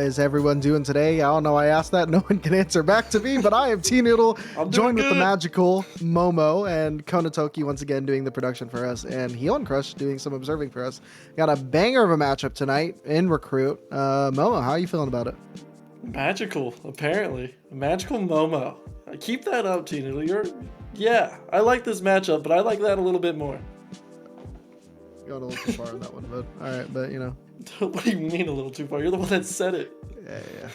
is everyone doing today? I don't know. I asked that. No one can answer back to me, but I am T-Noodle, joined with the magical Momo and Konatoki once again doing the production for us, and Heon Crush doing some observing for us. Got a banger of a matchup tonight in Recruit. Momo, how are you feeling about it? Magical, apparently. Magical Momo. Keep that up, T-Noodle. Yeah, I like this matchup, but I like that a little bit more. Going a little too far on that one, but all right, but you know. What do you mean a little too far? You're the one that said it. Yeah.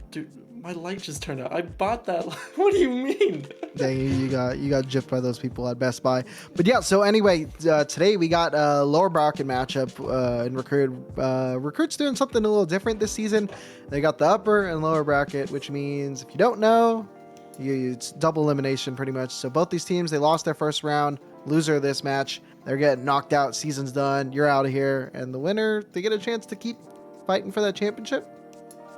Dude, my light just turned out. I bought that. What do you mean? Dang, you got gypped by those people at Best Buy. But yeah, so anyway, today we got a lower bracket matchup in Recruit. Recruit's doing something a little different this season. They got the upper and lower bracket, which means if you don't know, it's double elimination pretty much. So both these teams, they lost their first round. Loser of this match, they're getting knocked out. Season's done. You're out of here. And the winner, they get a chance to keep fighting for that championship.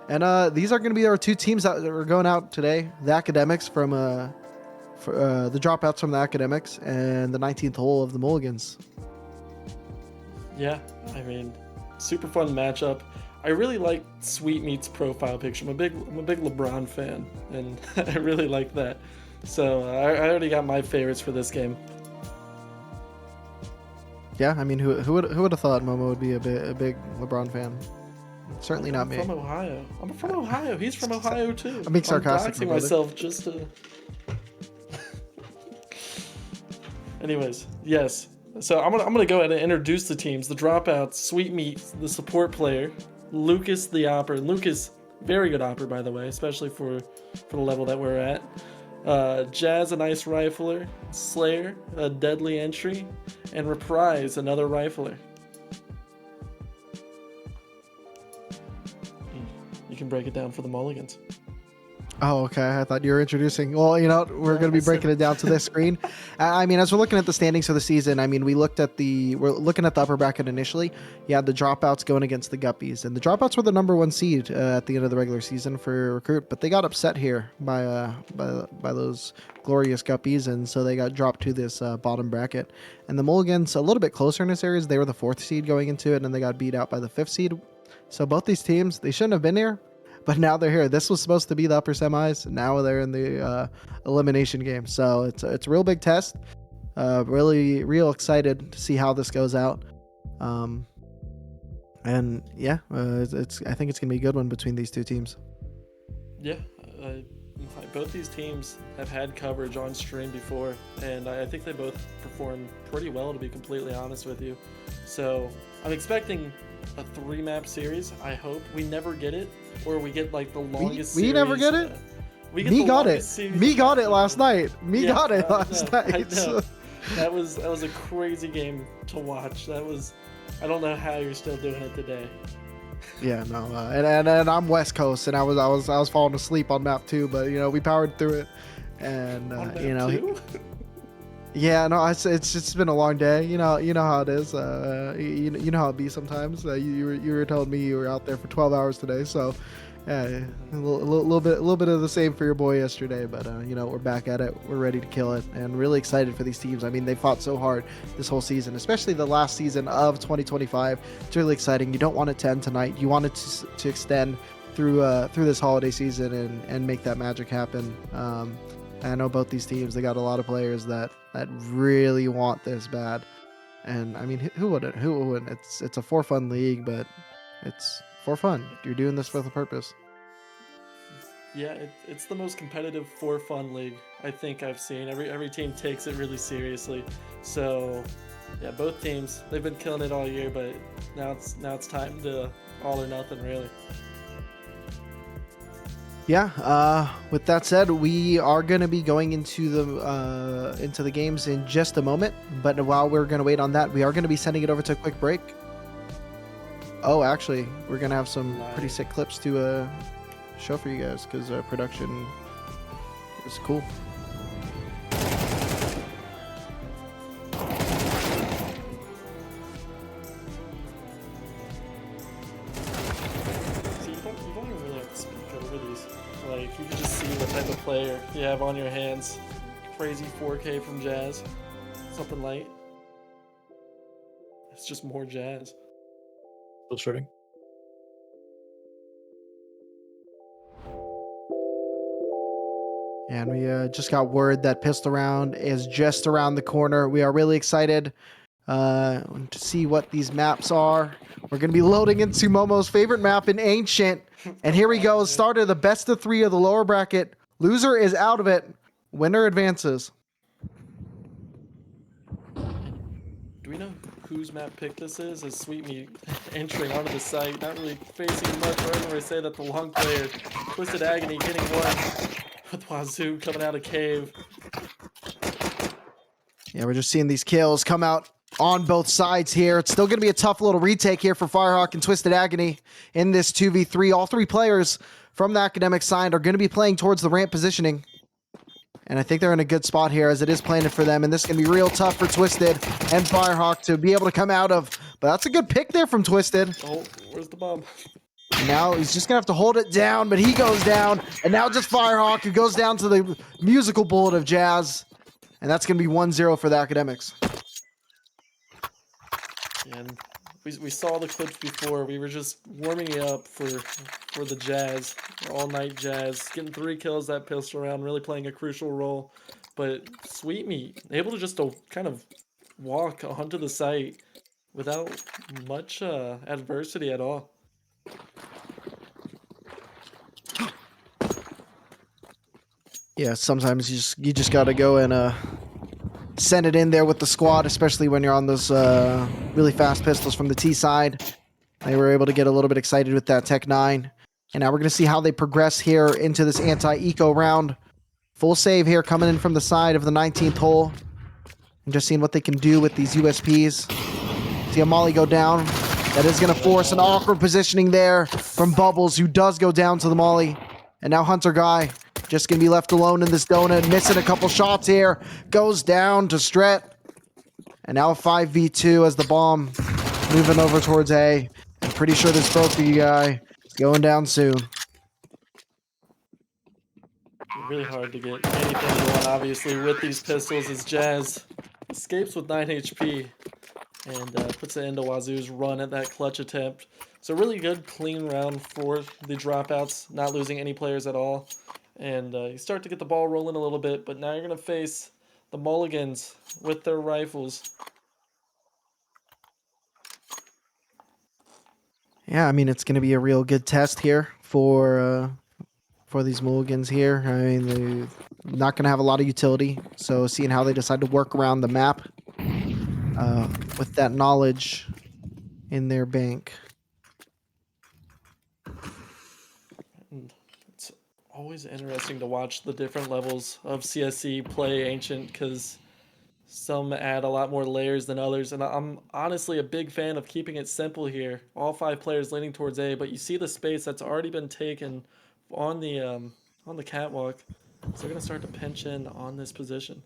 And these are going to be our two teams that are going out today. The Academics from the Dropouts from the Academics and the 19th hole of the Mulligans. Yeah, I mean, super fun matchup. I really like Sweetmeat's profile picture. I'm a big LeBron fan, and I really like that. So I already got my favorites for this game. Yeah, I mean, who would have thought Momo would be a big LeBron fan? Certainly not me. I'm from Ohio. I'm from Ohio. He's from Ohio too. I'm being sarcastic. I'm doxing myself just to. Anyways, yes. So I'm gonna go ahead and introduce the teams. The Dropouts, Sweetmeat, the support player, Lucas the opper. Lucas, very good opper by the way, especially for the level that we're at. Jazz, a nice rifler, Slayer, a deadly entry, and Reprise, another rifler. You can break it down for the Mulligans. Oh, okay. I thought you were introducing. Well, you know, we're going to be breaking it down to this screen. I mean, as we're looking at the standings for the season, I mean, we're looking at the upper bracket initially. You had the Dropouts going against the Guppies, and the Dropouts were the #1 seed at the end of the regular season for Recruit, but they got upset here by those glorious Guppies, and so they got dropped to this bottom bracket. And the Mulligans, a little bit closer in this series, they were the 4th seed going into it, and they got beat out by the 5th seed. So both these teams, they shouldn't have been here. But now they're here. This was supposed to be the upper semis. Now they're in the elimination game. So it's a real big test. Real excited to see how this goes out. And yeah, I think it's gonna be a good one between these two teams. Yeah, both these teams have had coverage on stream before, and I think they both performed pretty well, to be completely honest with you. So I'm expecting a 3-map series. I hope we never get it, or we get like the longest. We never get it. Me got it last night. Got it last night. That was a crazy game to watch. I don't know how you're still doing it today. Yeah, no, and I'm West Coast, and I was falling asleep on map 2, but you know we powered through it, and you know. Yeah, no, it's just been a long day. You know how it is. You know how it be sometimes. You were telling me you were out there for 12 hours today, so yeah, a little bit of the same for your boy yesterday. But you know, we're back at it. We're ready to kill it, and really excited for these teams. I mean, they fought so hard this whole season, especially the last season of 2025. It's really exciting. You don't want it to end tonight. You want it to extend through this holiday season and make that magic happen. I know both these teams, they got a lot of players that really want this bad. And I mean, who wouldn't? It's a for fun league, but it's for fun. You're doing this with a purpose. Yeah, it's the most competitive for fun league I think I've seen. Every team takes it really seriously. So yeah, both teams, they've been killing it all year, but now it's time to all or nothing, really. Yeah, with that said, we are going to be going into the games in just a moment. But while we're going to wait on that, we are going to be sending it over to a quick break. Oh, actually, we're going to have some pretty sick clips to show for you guys because production is cool. Like, you can just see the type of player you have on your hands. Crazy 4K from Jazz. Something light. It's just more Jazz. Still shooting. And we just got word that pistol round is just around the corner. We are really excited to see what these maps are. We're going to be loading into Momo's favorite map in Ancient. And here we go. Start of the best of 3 of the lower bracket. Loser is out of it. Winner advances. Do we know whose map pick this is? As Sweetmeat entering onto the site, not really facing much. Right when we say that the long player, Twisted Agony, getting one with Wazoo coming out of cave. Yeah, we're just seeing these kills come out on both sides here. It's still going to be a tough little retake here for Firehawk and Twisted Agony in this 2v3. All 3 players from the academic side are going to be playing towards the ramp positioning. And I think they're in a good spot here as it is planted for them. And this is going to be real tough for Twisted and Firehawk to be able to come out of. But that's a good pick there from Twisted. Oh, where's the bomb? And now he's just going to have to hold it down, but he goes down. And now just Firehawk, who goes down to the musical bullet of Jazz. And that's going to be 1-0 for the academics. And we saw the clips before. We were just warming up for the Jazz, all night Jazz, getting 3 kills that pistol round, really playing a crucial role. But Sweetmeat able to just kind of walk onto the site without much adversity at all. Yeah, sometimes you just got to go and send it in there with the squad, especially when you're on those really fast pistols from the T side. They were able to get a little bit excited with that Tech 9. And now we're going to see how they progress here into this anti-eco round. Full save here coming in from the side of the 19th hole. And just seeing what they can do with these USPs. See a molly go down. That is going to force an awkward positioning there from Bubbles, who does go down to the molly. And now Hunter Guy just going to be left alone in this donut, missing a couple shots here. Goes down to Stret. And now a 5v2 as the bomb moving over towards A. I'm pretty sure this both of you guys is going down soon. Really hard to get anything going, obviously, with these pistols as Jazz escapes with 9 HP and puts an end to Wazoo's run at that clutch attempt. So really good, clean round for the Dropouts, not losing any players at all. And you start to get the ball rolling a little bit, but now you're going to face the Mulligans with their rifles. Yeah, I mean, it's going to be a real good test here for these Mulligans here. I mean, they're not going to have a lot of utility, so seeing how they decide to work around the map with that knowledge in their bank. And it's always interesting to watch the different levels of CSC play Ancient, because some add a lot more layers than others, and I'm honestly a big fan of keeping it simple here. All 5 players leaning towards A, but you see the space that's already been taken on the catwalk, so they're gonna start to pinch in on this position.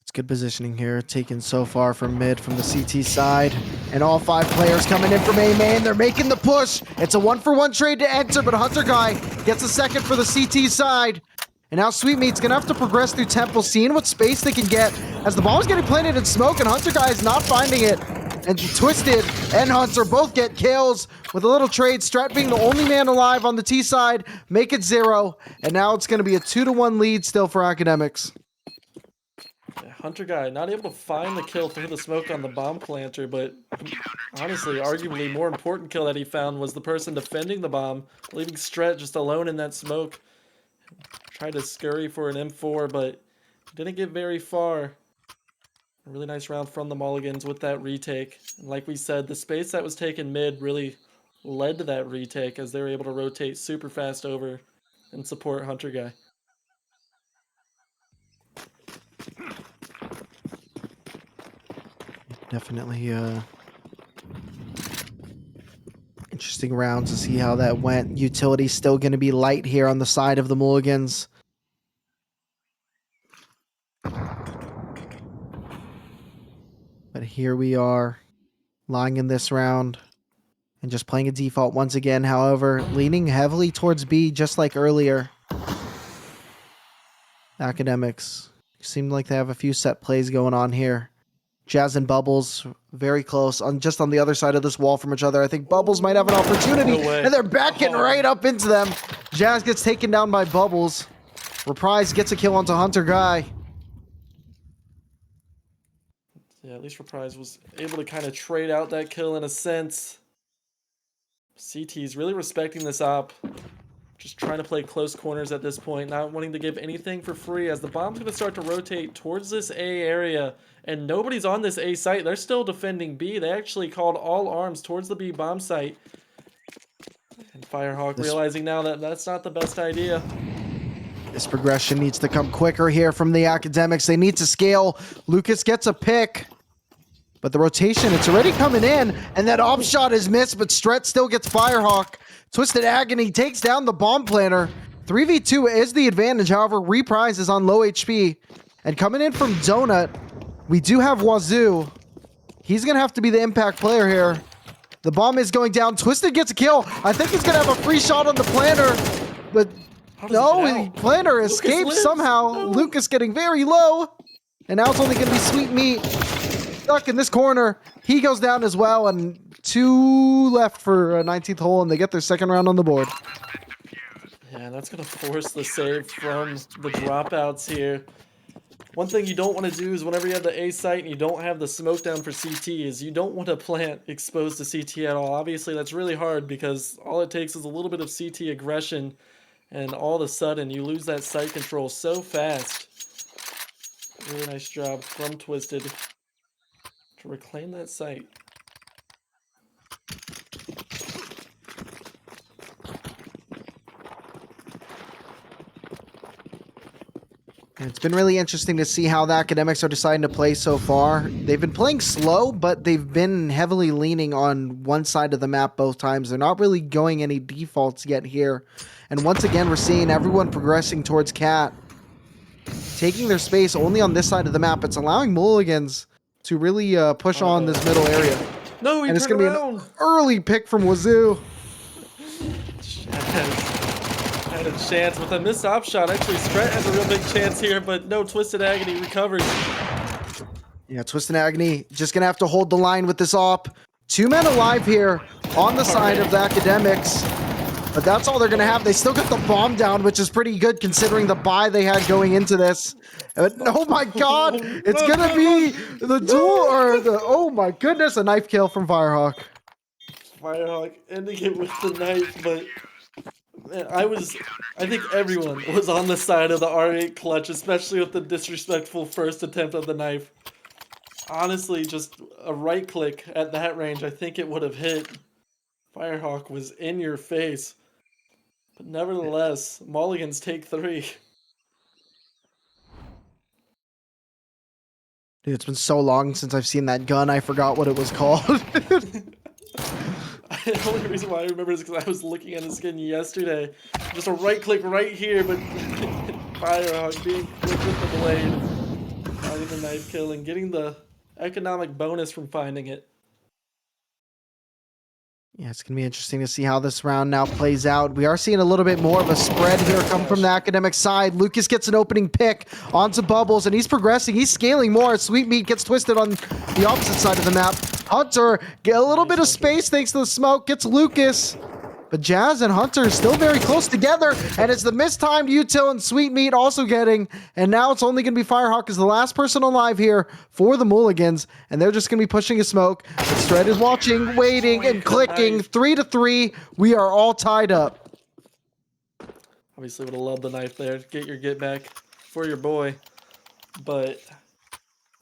It's good positioning here, taken so far from mid from the CT side, and all 5 players coming in from A main. They're making the push. It's a 1-for-1 trade to enter, but Hunter Guy gets a second for the CT side. And now Sweetmeat's gonna have to progress through Temple, seeing what space they can get as the bomb's getting planted in smoke, and Hunter Guy is not finding it. And Twisted and Hunter both get kills with a little trade. Strat being the only man alive on the T side, make it 0. And now it's gonna be a 2-1 lead still for Academics. Hunter Guy not able to find the kill through the smoke on the bomb planter, but honestly, arguably more important kill that he found was the person defending the bomb, leaving Stret just alone in that smoke. Tried to scurry for an M4, but didn't get very far. A really nice round from the Mulligans with that retake. And like we said, the space that was taken mid really led to that retake, as they were able to rotate super fast over and support Hunter Guy. Definitely interesting rounds to see how that went. Utility still going to be light here on the side of the Mulligans. But here we are, lying in this round and just playing a default once again. However, leaning heavily towards B, just like earlier. Academics seem like they have a few set plays going on here. Jazz and Bubbles very close, just on the other side of this wall from each other. I think Bubbles might have an opportunity, No way. and they're backing right up into them. Jazz gets taken down by Bubbles. Reprise gets a kill onto Hunter Guy. Yeah, at least Reprise was able to kind of trade out that kill in a sense. CT's really respecting this op. Just trying to play close corners at this point, not wanting to give anything for free as the bomb's going to start to rotate towards this A area. And nobody's on this A site. They're still defending B. They actually called all arms towards the B bomb site. And Firehawk realizing now that that's not the best idea. This progression needs to come quicker here from the Academics. They need to scale. Lucas gets a pick. But the rotation, it's already coming in. And that off shot is missed, but Stret still gets Firehawk. Twisted Agony takes down the bomb planter. 3v2 is the advantage. However, Reprise is on low HP. And coming in from Donut, we do have Wazoo. He's going to have to be the impact player here. The bomb is going down. Twisted gets a kill. I think he's going to have a free shot on the planter. But no, the planter escapes somehow. No. Lucas getting very low. And now it's only going to be Sweet Meat stuck in this corner. He goes down as well. And 2 left for a 19th hole. And they get their second round on the board. Yeah, that's going to force the save from the dropouts here. One thing you don't want to do is whenever you have the A site and you don't have the smoke down for CT is you don't want to plant exposed to CT at all. Obviously, that's really hard because all it takes is a little bit of CT aggression and all of a sudden you lose that site control so fast. Really nice job from Twisted to reclaim that site. And it's been really interesting to see how the Academics are deciding to play so far. They've been playing slow, but they've been heavily leaning on one side of the map both times. They're not really going any defaults yet here. And once again, we're seeing everyone progressing towards Cat, taking their space only on this side of the map. It's allowing Mulligans to really push on this middle area. No, he and it's going to be an early pick from Wazoo. Had a chance with a missed op shot. Actually, Stret has a real big chance here, but no, Twisted Agony recovers. Yeah, Twisted Agony just going to have to hold the line with this op. 2 men alive here on the side of the Academics. But that's all they're going to have. They still got the bomb down, which is pretty good considering the buy they had going into this. Oh my god, it's going to be the duel or the... Oh my goodness, a knife kill from Firehawk. Firehawk ending it with the knife, but... I think everyone was on the side of the R8 clutch, especially with the disrespectful first attempt of the knife. Honestly, just a right click at that range, I think it would have hit. Firehawk was in your face. But nevertheless, Mulligans take 3. Dude, it's been so long since I've seen that gun, I forgot what it was called. The only reason why I remember is because I was looking at his skin yesterday. Just a right click right here, but Firehawk being quick with the blade, finding the knife kill, and getting the economic bonus from finding it. Yeah, it's going to be interesting to see how this round now plays out. We are seeing a little bit more of a spread here come from the Academic side. Lucas gets an opening pick onto Bubbles, and he's progressing. He's scaling more. Sweet Meat gets twisted on the opposite side of the map. Hunter get a little bit of space thanks to the smoke. Gets Lucas. But Jazz and Hunter are still very close together. And it's the mistimed Util and Sweet Meat also getting. And now it's only going to be Firehawk as the last person alive here for the Mulligans. And they're just going to be pushing a smoke. But Stred is watching, waiting, and clicking. 3-3. We are all tied up. Obviously would have loved the knife there. Get your get back for your boy. But...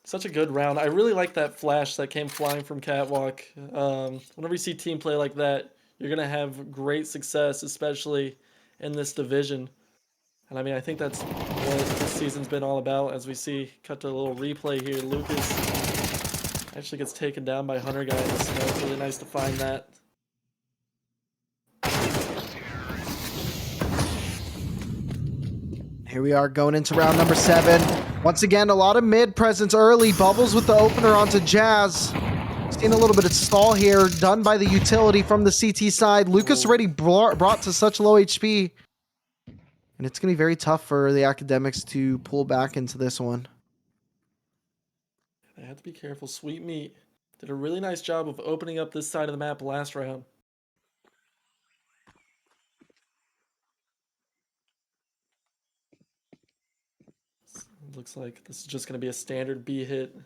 such a good round. I really like that flash that came flying from Catwalk. Whenever you see team play like that, you're going to have great success, especially in this division. And I mean, I think that's what this season's been all about. As we see, cut to a little replay here. Lucas actually gets taken down by Hunter Guy in the smoke. Really nice to find that. Here we are going into round number 7. Once again, a lot of mid presence early. Bubbles with the opener onto Jazz. Seeing a little bit of stall here done by the utility from the CT side. Lucas already brought to such low HP. And it's going to be very tough for the Academics to pull back into this one. They have to be careful. Sweet Meat did a really nice job of opening up this side of the map last round. Looks like this is just going to be a standard B hit.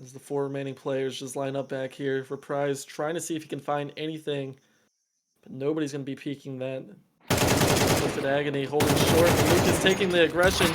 As the 4 remaining players just line up back here. Reprise trying to see if he can find anything. But nobody's going to be peeking that. Twisted Agony holding short. Luke is taking the aggression.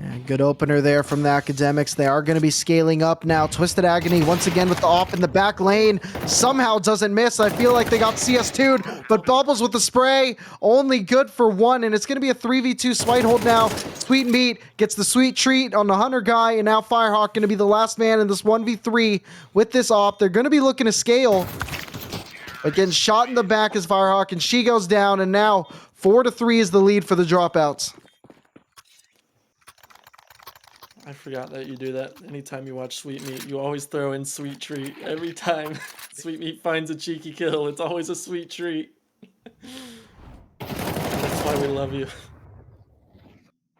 Yeah, good opener there from the Academics. They are going to be scaling up now. Twisted Agony once again with the off in the back lane. Somehow doesn't miss. I feel like they got CS2'd, but Bubbles with the spray. Only good for 1, and it's going to be a 3v2 Swite hold now. Sweet Meat gets the sweet treat on the Hunter guy, and now Firehawk going to be the last man in this 1v3 with this op. They're going to be looking to scale. But getting shot in the back is Firehawk, and she goes down, and now 4-3 is the lead for the Dropouts. I forgot that you do that. Anytime you watch Sweet Meat, you always throw in Sweet Treat. Every time Sweet Meat finds a cheeky kill, it's always a sweet treat. That's why we love you.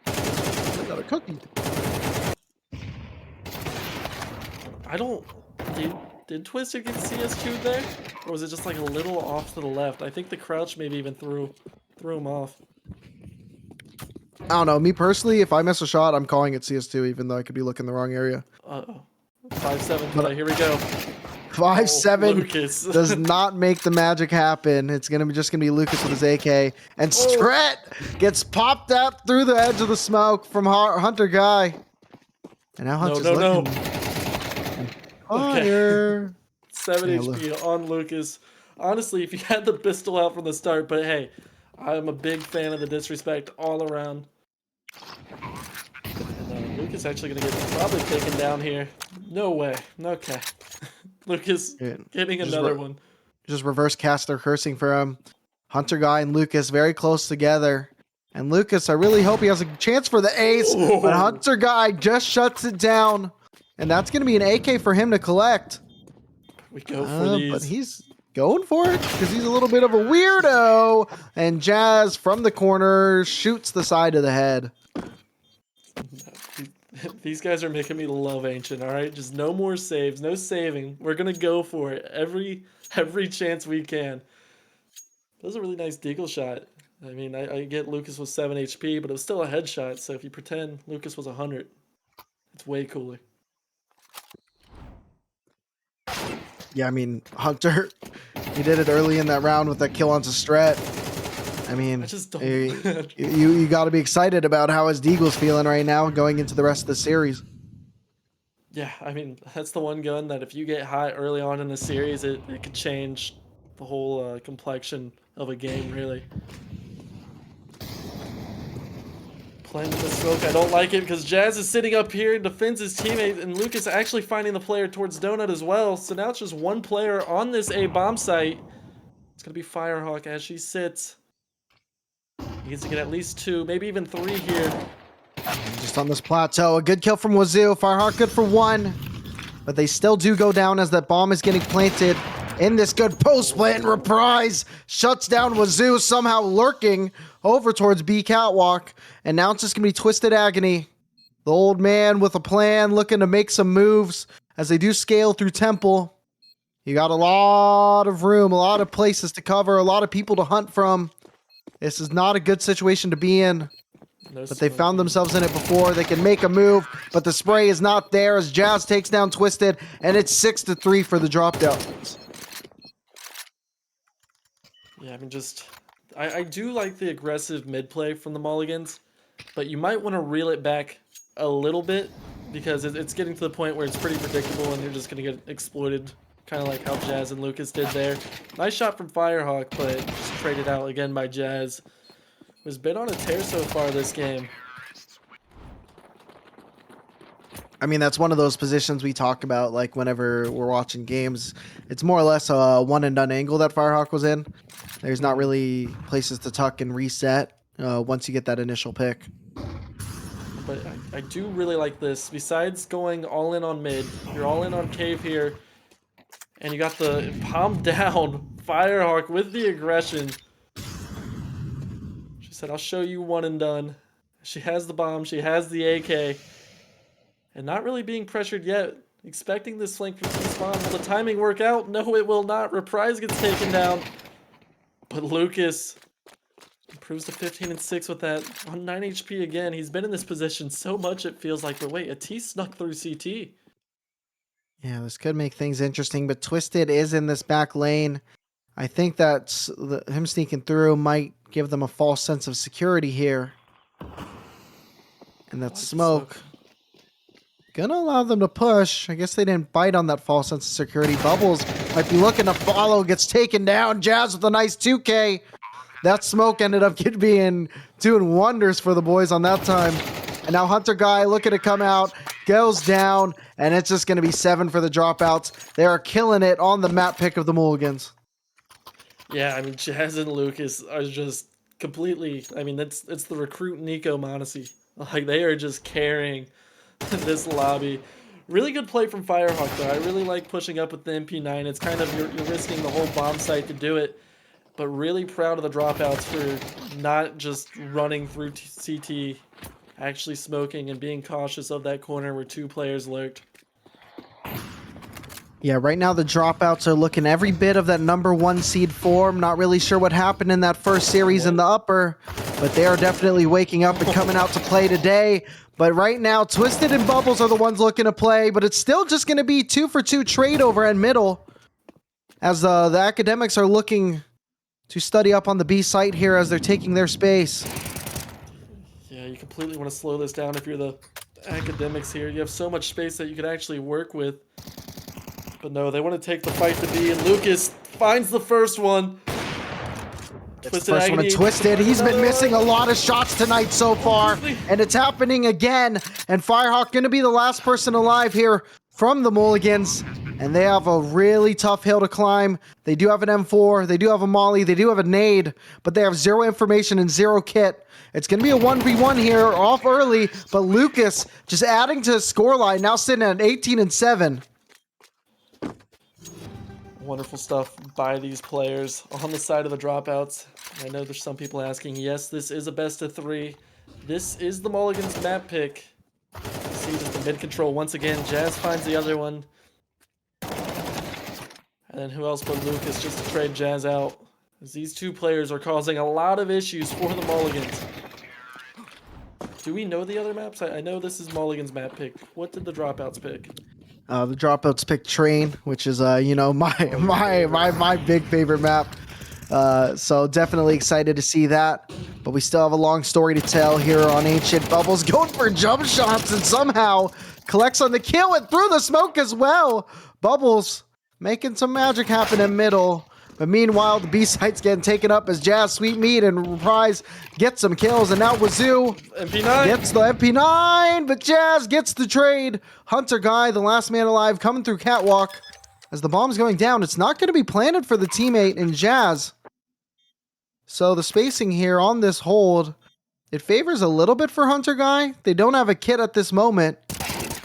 I got a cookie. I don't... Did Twisted get CS2 there? Or was it just like a little off to the left? I think the crouch maybe even threw him off. I don't know. Me personally, if I miss a shot, I'm calling it CS2, even though I could be looking the wrong area. Uh-oh. 5-7 play. Here we go. 5-7 does not make the magic happen. It's just gonna be Lucas with his AK, and Stret gets popped out through the edge of the smoke from Hunter guy. And now Hunter's looking higher. 7 HP on Lucas. Honestly, if you had the pistol out from the start, but hey, I'm a big fan of the disrespect all around. And Lucas actually going to get probably taken down here. No way. Okay. Lucas getting another one. Just reverse caster cursing for him. Hunter guy and Lucas very close together. And Lucas, I really hope he has a chance for the ace. But Hunter guy just shuts it down. And that's going to be an AK for him to collect. We go for these. But he's going for it because he's a little bit of a weirdo. And Jazz from the corner shoots the side of the head. These guys are making me love Ancient, all right? Just no more saves, no saving. We're going to go for it every chance we can. That was a really nice deagle shot. I mean, I get Lucas was 7 HP, but it was still a headshot. So if you pretend Lucas was 100, it's way cooler. Yeah, I mean, Hunter, he did it early in that round with that kill onto Stret. I mean, I just don't... you got to be excited about how his deagle's feeling right now going into the rest of the series. Yeah, I mean, that's the one gun that if you get hot early on in the series, it could change the whole complexion of a game, really. Playing with the smoke, I don't like it because Jazz is sitting up here and defends his teammate, and Lucas actually finding the player towards Donut as well. So now it's just one player on this A bomb site. It's going to be Firehawk as she sits. He needs to get at least 2, maybe even 3 here. Just on this plateau, a good kill from Wazoo. Firehawk good for 1, but they still do go down as that bomb is getting planted in this good post plant. Reprise shuts down Wazoo, somehow lurking over towards B Catwalk, and now it's just gonna be Twisted Agony, the old man with a plan, looking to make some moves as they do scale through Temple. You got a lot of room, a lot of places to cover, a lot of people to hunt from. This is not a good situation to be in. But they found themselves in it before. They can make a move, but the spray is not there as Jazz takes down Twisted, and it's 6-3 for the Dropouts. Yeah, I mean, I do like the aggressive mid play from the Mulligans, but you might want to reel it back a little bit because it's getting to the point where it's pretty predictable and you're just going to get exploited, kind of like how Jazz and Lucas did there. Nice shot from Firehawk, but just traded out again by Jazz. Who's been on a tear so far this game. I mean, that's one of those positions we talk about, like, whenever we're watching games. It's more or less a one-and-done angle that Firehawk was in. There's not really places to tuck and reset once you get that initial pick. But I do really like this. Besides going all in on mid, you're all in on cave here. And you got the palm down Firehawk with the aggression. She said, I'll show you one and done. She has the bomb. She has the AK. And not really being pressured yet. Expecting this flank from T-spawn. Will the timing work out? No, it will not. Reprise gets taken down. But Lucas Improves to 15 and 6 with that on 9 HP again. He's been in this position so much it feels like, but wait, a T snuck through CT. Yeah, this could make things interesting, but Twisted is in this back lane. I think that him sneaking through might give them a false sense of security here. And that smoke gonna allow them to push. I guess they didn't bite on that false sense of security. Bubbles might be looking to follow, gets taken down. Jazz with a nice 2K. That smoke ended up doing wonders for the boys on that time. And now Hunter Guy looking to come out, goes down, and it's just going to be 7 for the Dropouts. They are killing it on the map pick of the Mulligans. Yeah, I mean, Jazz and Lucas are just completely, I mean, it's the recruit Nico Monacy. Like, they are just carrying this lobby. Really good play from Firehawk, though. I really like pushing up with the MP9. It's kind of, you're risking the whole bomb site to do it. But really proud of the Dropouts for not just running through CT, actually smoking and being cautious of that corner where 2 players lurked. Yeah, right now the Dropouts are looking every bit of that #1 seed form. Not really sure what happened in that first series in the upper, but they are definitely waking up and coming out to play today. But right now, Twisted and Bubbles are the ones looking to play, but it's still just going to be 2-for-2 trade over in middle, as the academics are looking to study up on the B site here as they're taking their space. Yeah, you completely want to slow this down if you're the academics here. You have so much space that you could actually work with. But no, they want to take the fight to B, and Lucas finds the first one. First one Twisted. He's been missing a lot of shots tonight so far, and it's happening again. And Firehawk going to be the last person alive here from the Mulligans, and they have a really tough hill to climb. They do have an M4, they do have a Molly, they do have a nade, but they have 0 information and 0 kit. It's going to be a 1v1 here, off early, but Lucas just adding to his scoreline, now sitting at 18 and 7. Wonderful stuff by these players on the side of the Dropouts. I know there's some people asking, yes, this is a best of 3. This is the Mulligans map pick. You see just the mid control once again. Jazz finds the other one. And then who else but Lucas just to trade Jazz out. As these 2 players are causing a lot of issues for the Mulligans. Do we know the other maps? I know this is Mulligan's map pick. What did the Dropouts pick? The Dropouts pick Train, which is you know, my big favorite map. So definitely excited to see that. But we still have a long story to tell here on Ancient. Bubbles going for jump shots and somehow collects on the kill and through the smoke as well. Bubbles making some magic happen in middle. But meanwhile, the B site's getting taken up as Jazz, Sweet Meat, and Reprise get some kills. And now Wazoo MP9 gets the MP9, but Jazz gets the trade. Hunter Guy, the last man alive, coming through Catwalk. As the bomb's going down, it's not going to be planted for the teammate in Jazz. So the spacing here on this hold, it favors a little bit for Hunter Guy. They don't have a kit at this moment,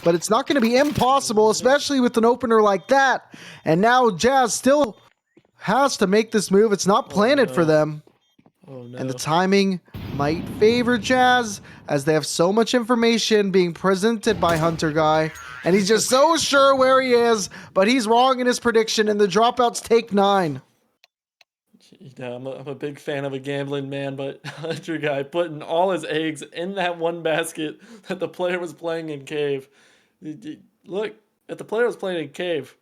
but it's not going to be impossible, especially with an opener like that. And now Jazz still has to make this move. It's not planted for them. Oh, no. And the timing might favor Jazz as they have so much information being presented by Hunter Guy. And he's just so sure where he is, but he's wrong in his prediction, and the Dropouts take 9. Yeah, I'm a big fan of a gambling man, but Hunter Guy putting all his eggs in that one basket that the player was playing in Cave. Look, if the player was playing in Cave,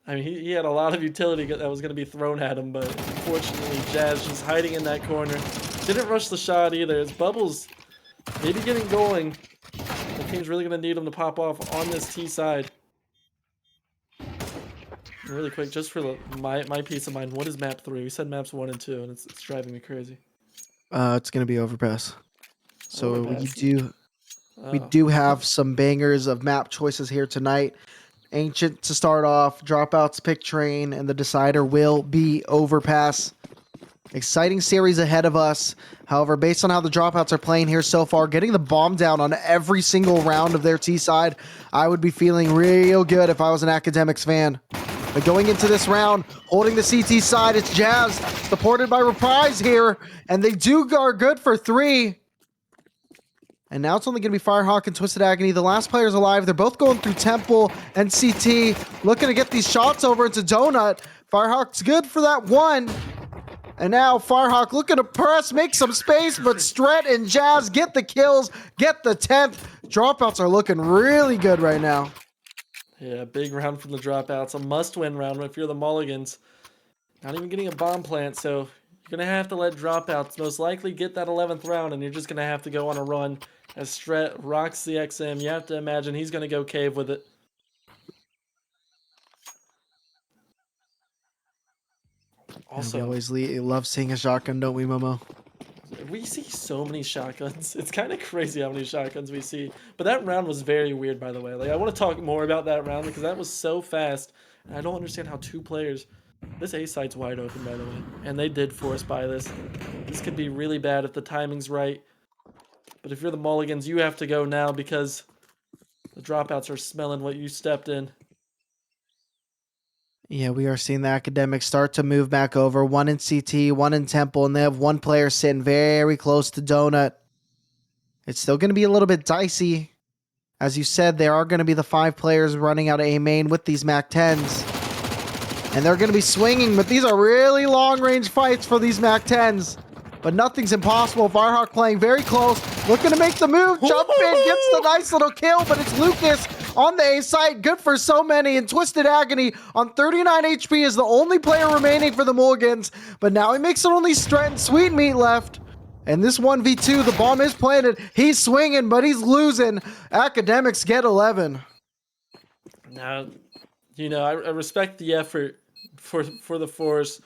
I mean, he had a lot of utility that was going to be thrown at him, but unfortunately, Jazz just hiding in that corner. Didn't rush the shot either. As Bubbles maybe getting going, the team's really going to need him to pop off on this T side. Really quick, just for my peace of mind, what is map 3? We said maps 1 and 2, and it's driving me crazy. It's going to be Overpass. So Overpass. we do have some bangers of map choices here tonight. Ancient to start off, Dropouts pick Train, and the decider will be Overpass. Exciting series ahead of us. However, based on how the Dropouts are playing here so far, getting the bomb down on every single round of their T side, I would be feeling real good if I was an Academics fan. But going into this round, holding the CT side, it's Jazz, supported by Reprise here, and they are good for 3. And now it's only going to be Firehawk and Twisted Agony. The last players alive. They're both going through Temple and CT, looking to get these shots over into Donut. Firehawk's good for that 1. And now Firehawk looking to press, make some space, but Stret and Jazz get the kills, get the 10th. Dropouts are looking really good right now. Yeah, big round from the Dropouts. A must-win round if you're the Mulligans. Not even getting a bomb plant, so you're going to have to let Dropouts most likely get that 11th round, and you're just going to have to go on a run as Stret rocks the XM. You have to imagine he's going to go cave with it. Also, we always love seeing a shotgun, don't we, Momo? We see so many shotguns. It's kind of crazy how many shotguns we see. But that round was very weird, by the way. Like, I want to talk more about that round because that was so fast. And I don't understand how two players... This A site's wide open, by the way. And they did force buy this. This could be really bad if the timing's right. But if you're the Mulligans, you have to go now because the Dropouts are smelling what you stepped in. Yeah, we are seeing the Academics start to move back over. One in CT, one in Temple, and they have one player sitting very close to Donut. It's still going to be a little bit dicey. As you said, there are going to be the 5 players running out of A main with these MAC-10s. And they're going to be swinging, but these are really long-range fights for these MAC-10s. But nothing's impossible. Firehawk playing very close, looking to make the move. Jump in, gets the nice little kill, but it's Lucas on the A site. Good for so many. And Twisted Agony on 39 HP is the only player remaining for the Mulligans. But now he makes it only Stret and Sweet Meat left. And this 1v2, the bomb is planted. He's swinging, but he's losing. Academics get 11. Now, you know, I respect the effort for the Force.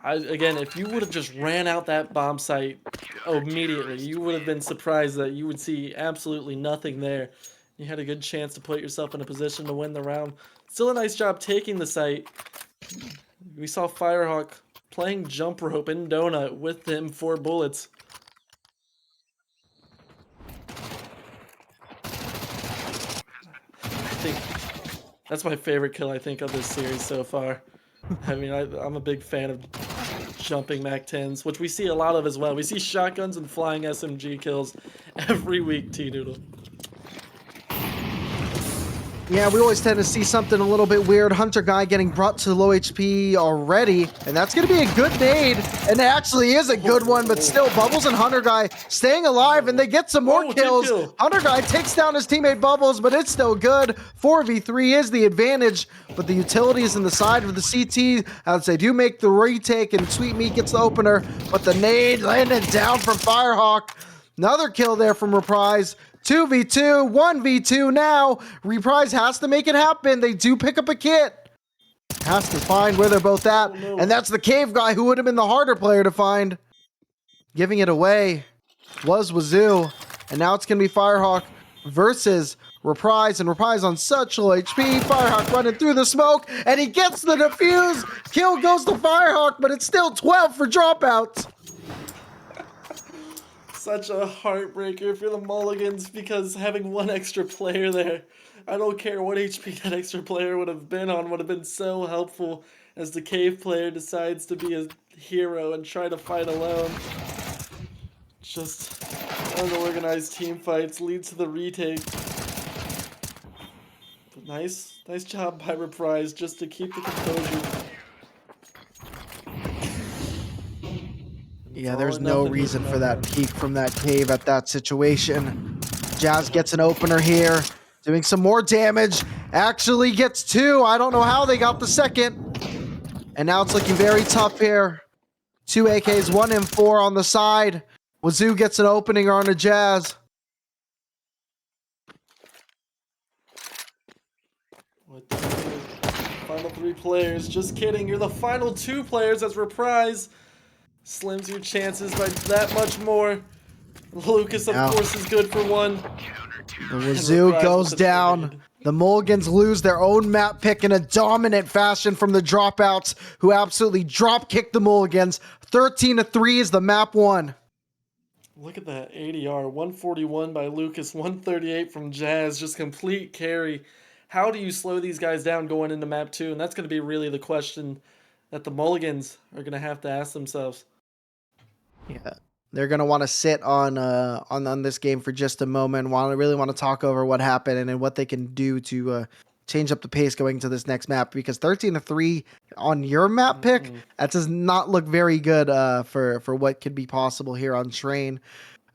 Again, if you would have just ran out that bomb site immediately, you would have been surprised that you would see absolutely nothing there. You had a good chance to put yourself in a position to win the round. Still a nice job taking the site. We saw Firehawk playing jump rope in Donut with them 4 bullets. I think that's my favorite kill, I think, of this series so far. I mean, I'm a big fan of jumping MAC-10s, which we see a lot of as well. We see shotguns and flying SMG kills every week, T-Noodle. Yeah, we always tend to see something a little bit weird. Hunter guy getting brought to low HP already, and that's going to be a good nade, and it actually is a good one, but still, Bubbles and Hunter guy staying alive, and they get some more kills. Hunter guy takes down his teammate Bubbles, but it's still good. 4v3 is the advantage, but the utility is in the side of the CT as they do make the retake, and Sweet Meat gets the opener, but the nade landed down from Firehawk. Another kill there from Reprise. 2v2, 1v2 now. Reprise has to make it happen. They do pick up a kit. Has to find where they're both at. And that's the cave guy who would have been the harder player to find. Giving it away was Wazoo. And now it's going to be Firehawk versus Reprise. And Reprise on such low HP. Firehawk running through the smoke. And he gets the defuse. Kill goes to Firehawk, but it's still 12 for Dropouts. Such a heartbreaker if you're the Mulligans because having one extra player there, I don't care what HP that extra player would have been on, would have been so helpful as the cave player decides to be a hero and try to fight alone. Just unorganized team fights lead to the retake. But nice job by Reprise just to keep the composure. Yeah, there's no reason for that peek from that cave at that situation. Jazz gets an opener here, doing some more damage. Actually gets 2. I don't know how they got the second. And now it's looking very tough here. 2 AKs, 1 M4 on the side. Wazoo gets an opening on a Jazz. What the final 3 players. Just kidding. You're the final 2 players as Reprise slims your chances by that much more. Lucas, of course, is good for 1. The Wazoo goes down. The Mulligans lose their own map pick in a dominant fashion from the Dropouts, who absolutely drop-kicked the Mulligans. 13-3 is the map 1. Look at that ADR. 141 by Lucas, 138 from Jazz. Just complete carry. How do you slow these guys down going into map 2? And that's going to be really the question that the Mulligans are going to have to ask themselves. Yeah, they're gonna want to sit on this game for just a moment. Really want to talk over what happened and what they can do to change up the pace going to this next map, because 13-3 on your map pick, that does not look very good for what could be possible here on Train,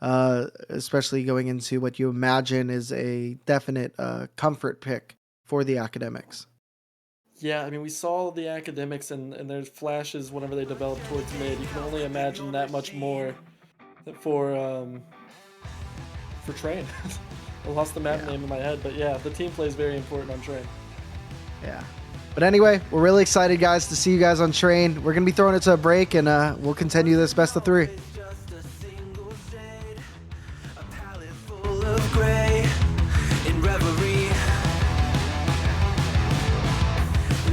especially going into what you imagine is a definite comfort pick for the Academics. Yeah, I mean, we saw the Academics and their flashes whenever they develop towards mid. You can only imagine that much more for Train. I lost the map name in my head, but yeah, the team play is very important on Train. Yeah. But anyway, we're really excited, guys, to see you guys on Train. We're going to be throwing it to a break, and we'll continue this best of 3.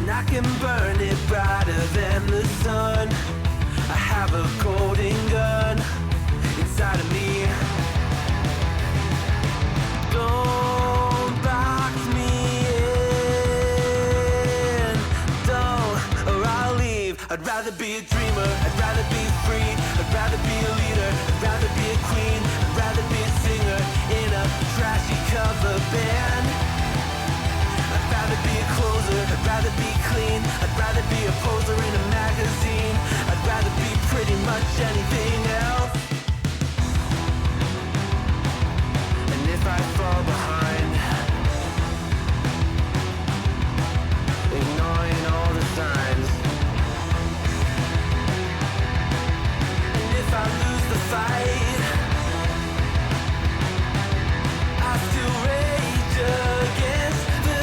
I can burn it brighter than the sun. I have a golden gun inside of me. Don't box me in, don't, or I'll leave. I'd rather be a dreamer, I'd rather be free, I'd rather be a leader, I'd rather be a queen, I'd rather be a singer in a trashy cover band. I'd rather be a closer, I'd rather be clean, I'd rather be a poser in a magazine, I'd rather be pretty much anything else. And if I fall behind, ignoring all the signs, and if I lose the fight, I still rage against the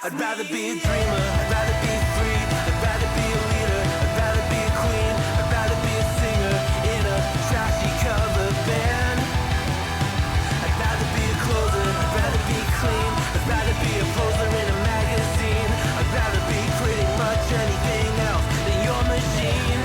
I'd rather be a dreamer, I'd rather be free, I'd rather be a leader, I'd rather be a queen, I'd rather be a singer in a trashy cover band. I'd rather be a closer, I'd rather be clean, I'd rather be a poser in a magazine, I'd rather be pretty much anything else than your machine.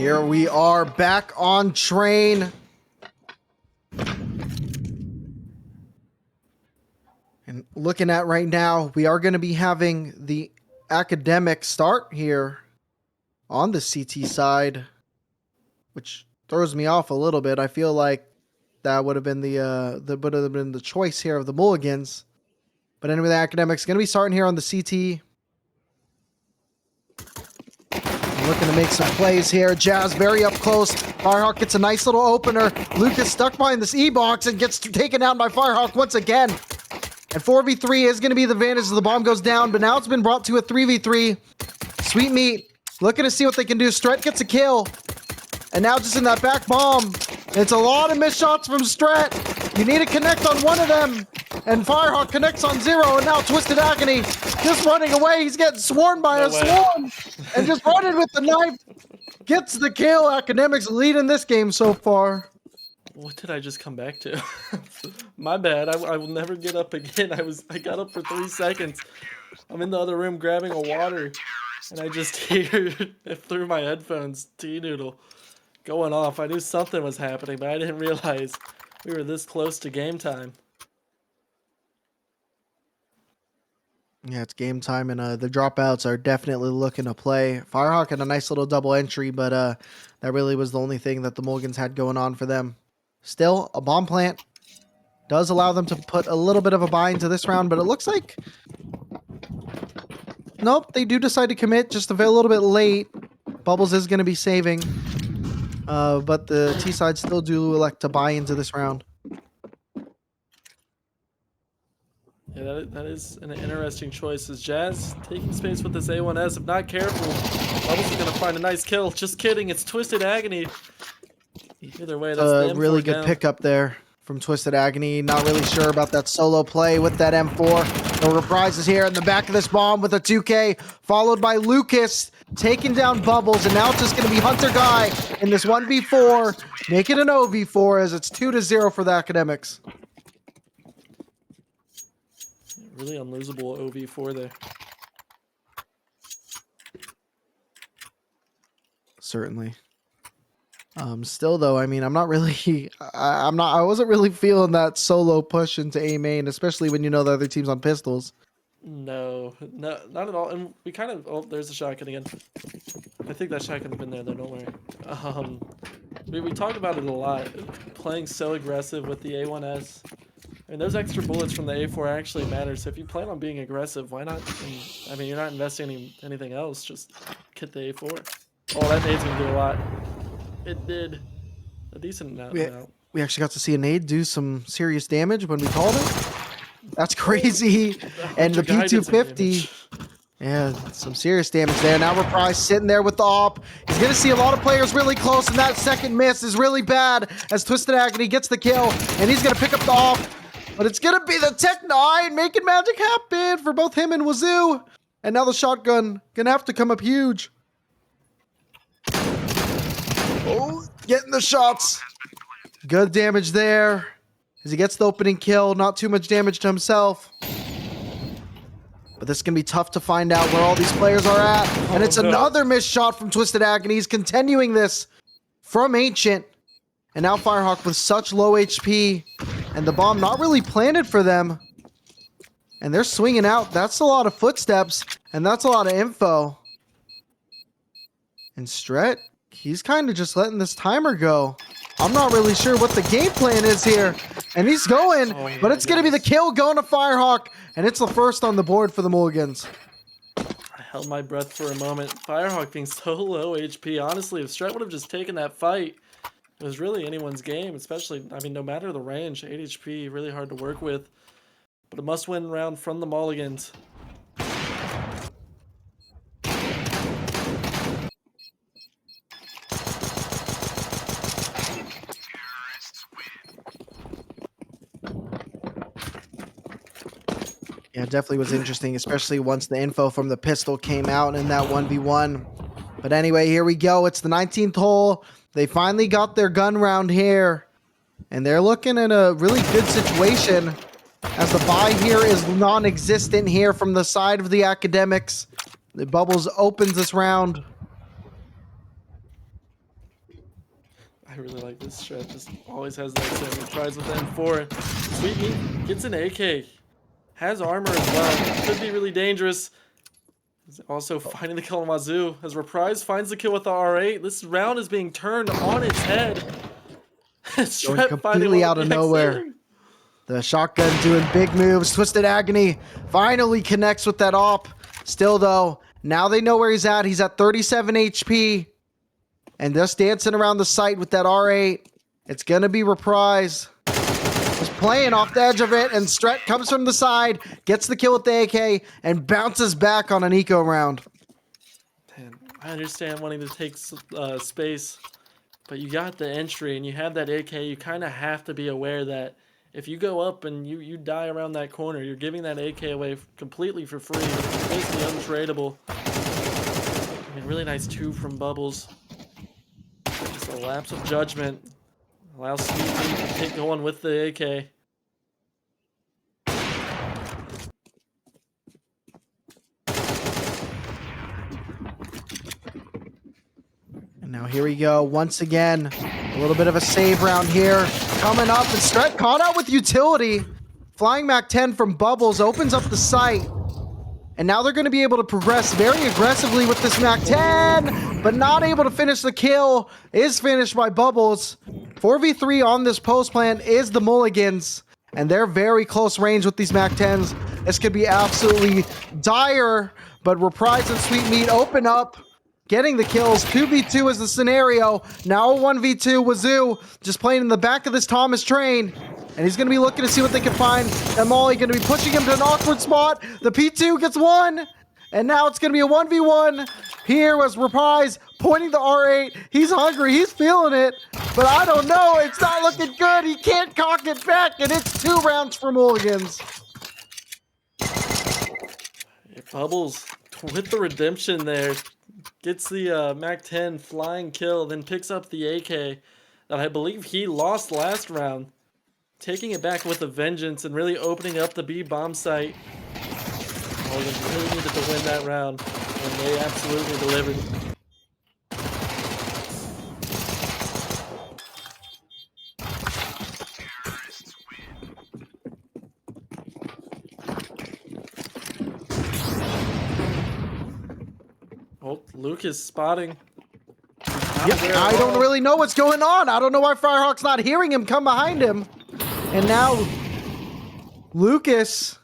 Here we are back on train. And looking at right now, we are going to be having the academic start here on the CT side, which throws me off a little bit. I feel like that would have been the choice here of the Mulligans. But anyway, the academics going to be starting here on the CT. Looking to make some plays here. Jazz very up close. Firehawk gets a nice little opener. Lucas stuck behind this E-box and gets taken out by Firehawk once again. And 4v3 is going to be the advantage as the bomb goes down, but now it's been brought to a 3v3. Sweet Meat looking to see what they can do. Stret gets a kill. And now just in that back bomb. It's a lot of missed shots from Stret. You need to connect on one of them. And Firehawk connects on 0. And now Twisted Agony just running away. He's getting swarmed by a swarm. And just running with the knife. Gets the kill. Academics leading this game so far. What did I just come back to? My bad. I will never get up again. I got up for 3 seconds. I'm in the other room grabbing a water. And I just hear through my headphones T-Noodle going off. I knew something was happening, but I didn't realize we were this close to game time. Yeah, it's game time, and the dropouts are definitely looking to play. Firehawk had a nice little double entry, but that really was the only thing that the Mulligans had going on for them. Still, a bomb plant does allow them to put a little bit of a buy into this round, but it looks like... Nope, they do decide to commit just a little bit late. Bubbles is going to be saving, but the T-side still do elect to buy into this round. Yeah, that is an interesting choice. Is Jazz taking space with this A1S? If not careful, Bubbles is going to find a nice kill. Just kidding, it's Twisted Agony. Either way, that's the M4 really good down. pickup there from Twisted Agony. Not really sure about that solo play with that M4. The reprise is here in the back of this bomb with a 2K, followed by Lucas taking down Bubbles, and now it's just going to be Hunter Guy in this 1v4, make it an OV4 as it's 2-0 for the Academics. Really unlosable OV4 there. Certainly. Still though, I mean, I'm not really, I wasn't really feeling that solo push into A main, especially when you know the other team's on pistols. No, not at all. And we kind of, oh, there's the shotgun again. I think that shotgun's been there though, don't worry. We talk about it a lot, playing so aggressive with the A1S. I mean, those extra bullets from the A4 actually matter. So if you plan on being aggressive, why not? I mean, you're not investing anything else. Just get the A4. Oh, that nade's gonna do a lot. It did a decent amount. We actually got to see a nade do some serious damage when we called it. That's crazy. And the P250. Yeah, some serious damage there. Now Reprise sitting there with the op. He's going to see a lot of players really close, and that second miss is really bad as Twisted Agony gets the kill, and he's going to pick up the op. But it's going to be the Tech 9 making magic happen for both him and Wazoo. And now the shotgun going to have to come up huge. Oh, getting the shots. Good damage there as he gets the opening kill. Not too much damage to himself. But this is going to be tough to find out where all these players are at. And it's another missed shot from Twisted Agony. He's continuing this from Ancient. And now Firehawk with such low HP. And the bomb not really planted for them. And they're swinging out. That's a lot of footsteps. And that's a lot of info. And Stret, he's kind of just letting this timer go. I'm not really sure what the game plan is here. And he's going, but it's going to be the kill going to Firehawk. And it's the first on the board for the Mulligans. I held my breath for a moment. Firehawk being so low HP. Honestly, if Stret would have just taken that fight, it was really anyone's game, especially, I mean, no matter the range, 8 HP, really hard to work with. But a must-win round from the Mulligans. Yeah, it definitely was interesting, especially once the info from the pistol came out in that 1v1. But anyway, here we go. It's the 19th hole. They finally got their gun round here. And they're looking in a really good situation as the buy here is non-existent here from the side of the Academics. The Bubbles opens this round. I really like this strat. Just always has that set. Tries with M4. Sweet Meat gets an AK. Has armor as well. Could be really dangerous. He's also finding the kill on Wazoo. As Reprise finds the kill with the R8. This round is being turned on its head. Going completely out of nowhere. The shotgun doing big moves. Twisted Agony finally connects with that op. Still though, now they know where he's at. He's at 37 HP. And just dancing around the site with that R8. It's going to be Reprise. Just playing off the edge of it. And Stret comes from the side. Gets the kill with the AK. And bounces back on an eco round. Man, I understand wanting to take space. But you got the entry and you have that AK. You kind of have to be aware that if you go up and you die around that corner, you're giving that AK away completely for free. It's basically untradeable. I mean, really nice 2 from Bubbles. Just a lapse of judgment. Allows Sweet Meat to take going with the AK. And now here we go. Once again, a little bit of a save round here. Coming up, and Stret caught out with utility. Flying Mac 10 from Bubbles opens up the site. And now they're going to be able to progress very aggressively with this Mac 10, but not able to finish the kill. Is finished by Bubbles. 4v3 on this post plan is the Mulligans, and they're very close range with these Mac 10s. This could be absolutely dire, but Reprise and Sweet Meat open up, getting the kills. 2v2 is the scenario. Now a 1v2. Wazoo just playing in the back of this Thomas train. And he's going to be looking to see what they can find. And Molly going to be pushing him to an awkward spot. The P2 gets 1. And now it's going to be a 1v1. Here was Reprise pointing the R8. He's hungry. He's feeling it. But I don't know. It's not looking good. He can't cock it back. And it's 2 rounds for Mulligans. Bubbles with the redemption there. Gets the Mac 10 flying kill. Then picks up the AK that I believe he lost last round. Taking it back with a vengeance and really opening up the B bomb site. Mulligans really needed to win that round, and they absolutely delivered. Oh, Lucas spotting. Yep, I don't really know what's going on. I don't know why Firehawk's not hearing him come behind him. And now Lucas,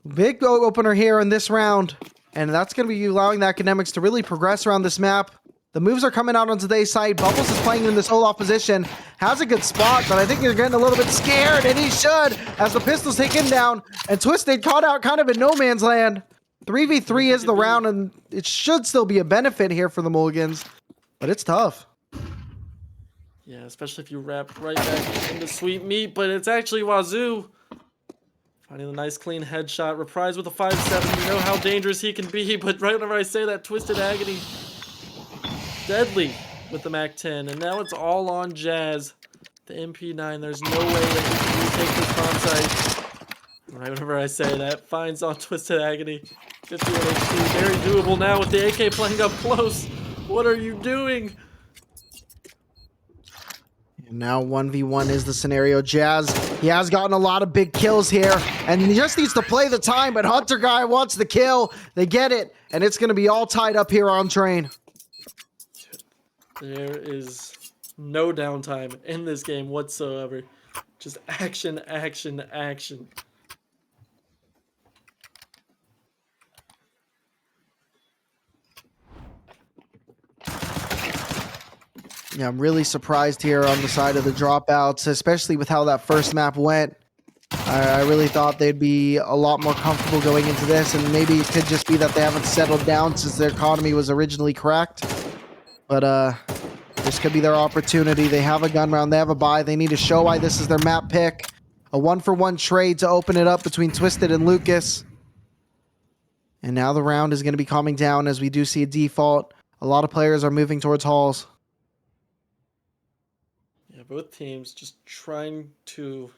big opener here in this round. And that's going to be allowing the Academics to really progress around this map. The moves are coming out on today's side. Bubbles is playing in this Olaf position. Has a good spot, but I think they're getting a little bit scared, and he should, as the pistol's taken down. And Twisted caught out kind of in no man's land. 3v3 is the round, and it should still be a benefit here for the Mulligans. But it's tough. Yeah, especially if you wrap right back into Sweet Meat, but it's actually Wazoo. Finding a nice clean headshot. Reprise with a 5-7. You know how dangerous he can be, but right whenever I say that, Twisted Agony. Deadly with the Mac 10. And now it's all on Jazz. The MP9, there's no way that he can retake this bomb site. Right whenever I say that, finds on Twisted Agony. 51 HP, very doable now with the AK playing up close. What are you doing? And now 1v1 is the scenario. Jazz, he has gotten a lot of big kills here, and he just needs to play the time, but Hunter Guy wants the kill. They get it, and it's going to be all tied up here on train. There is no downtime in this game whatsoever. Just action, action, action. Yeah, I'm really surprised here on the side of the Dropouts, especially with how that first map went. I really thought they'd be a lot more comfortable going into this, and maybe it could just be that they haven't settled down since their economy was originally cracked. But this could be their opportunity. They have a gun round, they have a buy. They need to show why this is their map pick. A 1-for-1 trade to open it up between Twisted and Lucas. And now the round is going to be calming down as we do see a default. A lot of players are moving towards halls. Yeah, both teams just trying to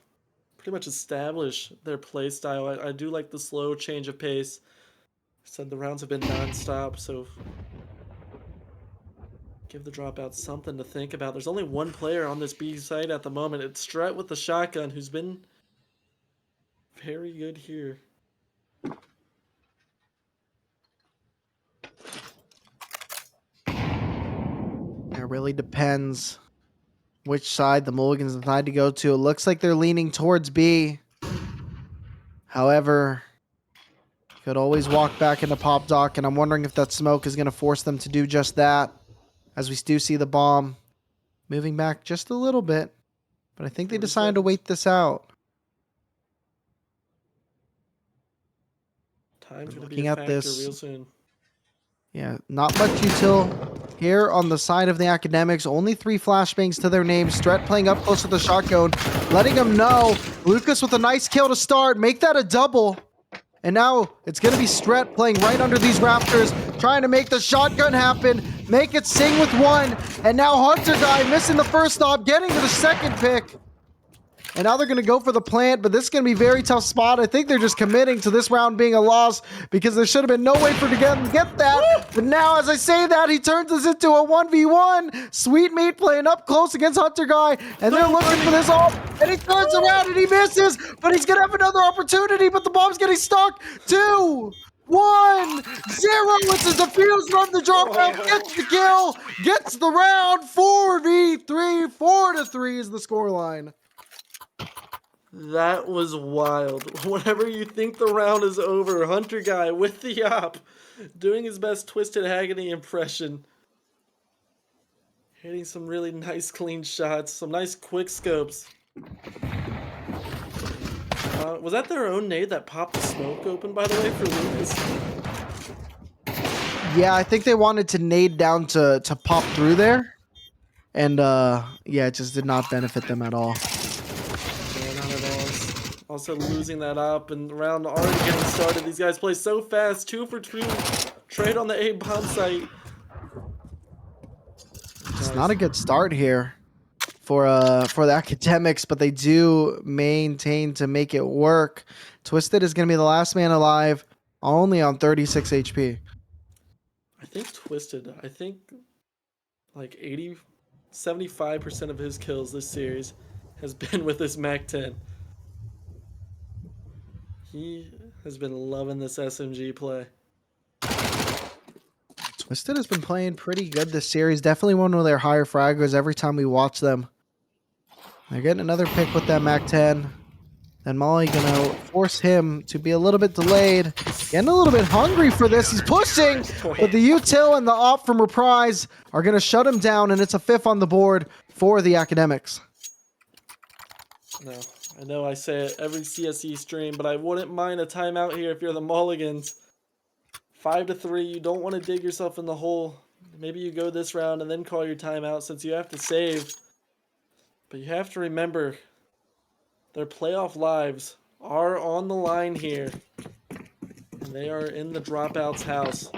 pretty much establish their play style. I do like the slow change of pace. I said the rounds have been non-stop, so Give the Dropouts something to think about. There's only one player on this B site at the moment. It's Stret with the shotgun, who's been very good here. It really depends which side the Mulligans decide to go to. It looks like they're leaning towards B. However, could always walk back into Pop Dock, and I'm wondering if that smoke is going to force them to do just that, as we do see the bomb moving back just a little bit. But I think they decided to wait this out. Time's going to be Looking a at factor this, real soon. yeah, not much util here on the side of the Academics. Only 3 flashbangs to their name. Stret playing up close to the shotgun, letting him know. Lucas with a nice kill to start. Make that a double. And now it's going to be Stret playing right under these rafters, trying to make the shotgun happen, make it sing with 1. And now Hunter Guy missing the first stop, getting to the second pick. And now they're going to go for the plant, but this is going to be a very tough spot. I think they're just committing to this round being a loss because there should have been no way for them to get that. But now, as I say that, he turns this into a 1v1. Sweetmeat playing up close against Hunter Guy, and they're looking for this all. And he turns around and he misses, but he's going to have another opportunity, but the bomb's getting stuck. 2, 1, 0. It's a defuse from the Dropout. Gets the kill, gets the round. 4v3, 4-3 is the scoreline. That was wild. Whenever you think the round is over, Hunter Guy with the op, doing his best Twisted Agony impression. Hitting some really nice clean shots, some nice quick scopes. Was that their own nade that popped the smoke open, by the way, for Lucas? Yeah, I think they wanted to nade down to pop through there. And, yeah, it just did not benefit them at all. Also losing that up, and the round already getting started. These guys play so fast. 2 for 2. Trade on the A bomb site. It's not a good start here for the Academics, but they do maintain to make it work. Twisted is going to be the last man alive, only on 36 HP. I think Twisted, like 75% of his kills this series has been with this MAC-10. He has been loving this SMG play. Twisted has been playing pretty good this series. Definitely one of their higher fraggers every time we watch them. They're getting another pick with that MAC-10. Then Molly gonna force him to be a little bit delayed. Getting a little bit hungry for this. He's pushing, but the util and the op from Reprise are gonna shut him down, and it's a 5th on the board for the Academics. No. I know I say it every CSC stream, but I wouldn't mind a timeout here if you're the Mulligans. 5-3, you don't want to dig yourself in the hole. Maybe you go this round and then call your timeout since you have to save. But you have to remember, their playoff lives are on the line here. And they are in the Dropouts' house.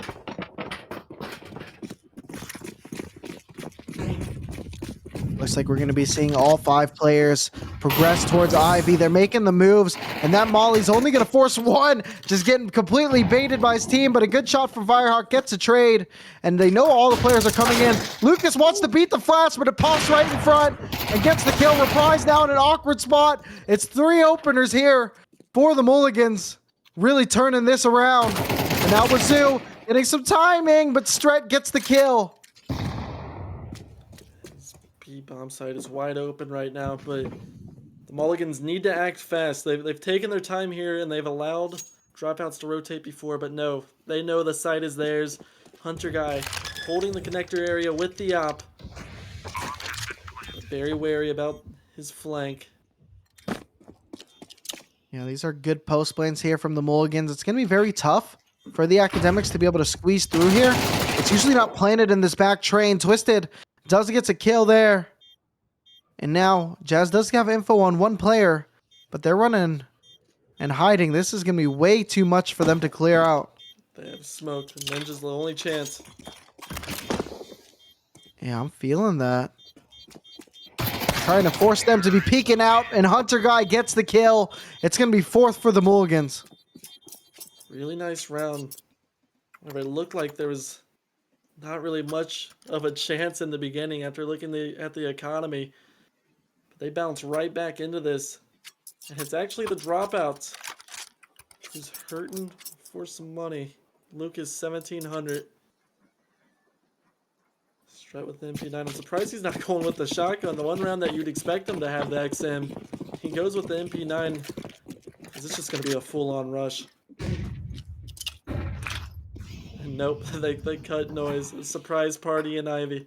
Looks like we're going to be seeing all 5 players progress towards Ivy. They're making the moves, and that Molly's only going to force 1, just getting completely baited by his team, but a good shot from Firehawk gets a trade, and they know all the players are coming in. Lucas wants to beat the flash, but it pops right in front and gets the kill. Reprise now in an awkward spot. It's 3 openers here for the Mulligans, really turning this around. And now Wazoo getting some timing, but Stret gets the kill. B-bomb site is wide open right now, but the Mulligans need to act fast. They've taken their time here, and they've allowed Dropouts to rotate before, but no, they know the site is theirs. Hunter Guy holding the connector area with the op. But very wary about his flank. Yeah, these are good post plans here from the Mulligans. It's going to be very tough for the Academics to be able to squeeze through here. It's usually not planted in this back train. Twisted does get a kill there. And now Jazz does have info on 1 player, but they're running and hiding. This is going to be way too much for them to clear out. They have smoked, and Ninja's the only chance. Yeah, I'm feeling that. Trying to force them to be peeking out, and Hunter Guy gets the kill. It's going to be 4th for the Mulligans. Really nice round. It looked like there was not really much of a chance in the beginning after looking at the economy. But they bounce right back into this. And it's actually the Dropouts who's hurting for some money. Lucas, 1,700. Strut with the MP9. I'm surprised he's not going with the shotgun. The one round that you'd expect him to have the XM. He goes with the MP9. Is this just going to be a full-on rush? And nope, they cut noise. A surprise party in Ivy.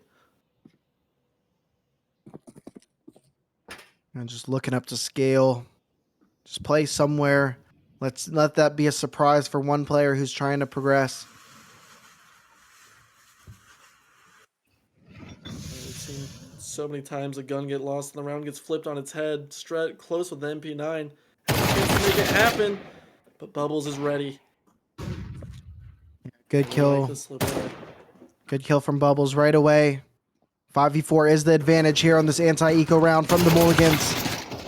And just looking up to scale. Just play somewhere. Let that be a surprise for one player who's trying to progress. We've seen so many times a gun get lost and the round gets flipped on its head. Stret close with the MP9. Has a chance to make it happen, but Bubbles is ready. Good kill. Like this away. Good kill from Bubbles right away. 5v4 is the advantage here on this anti-eco round from the Mulligans.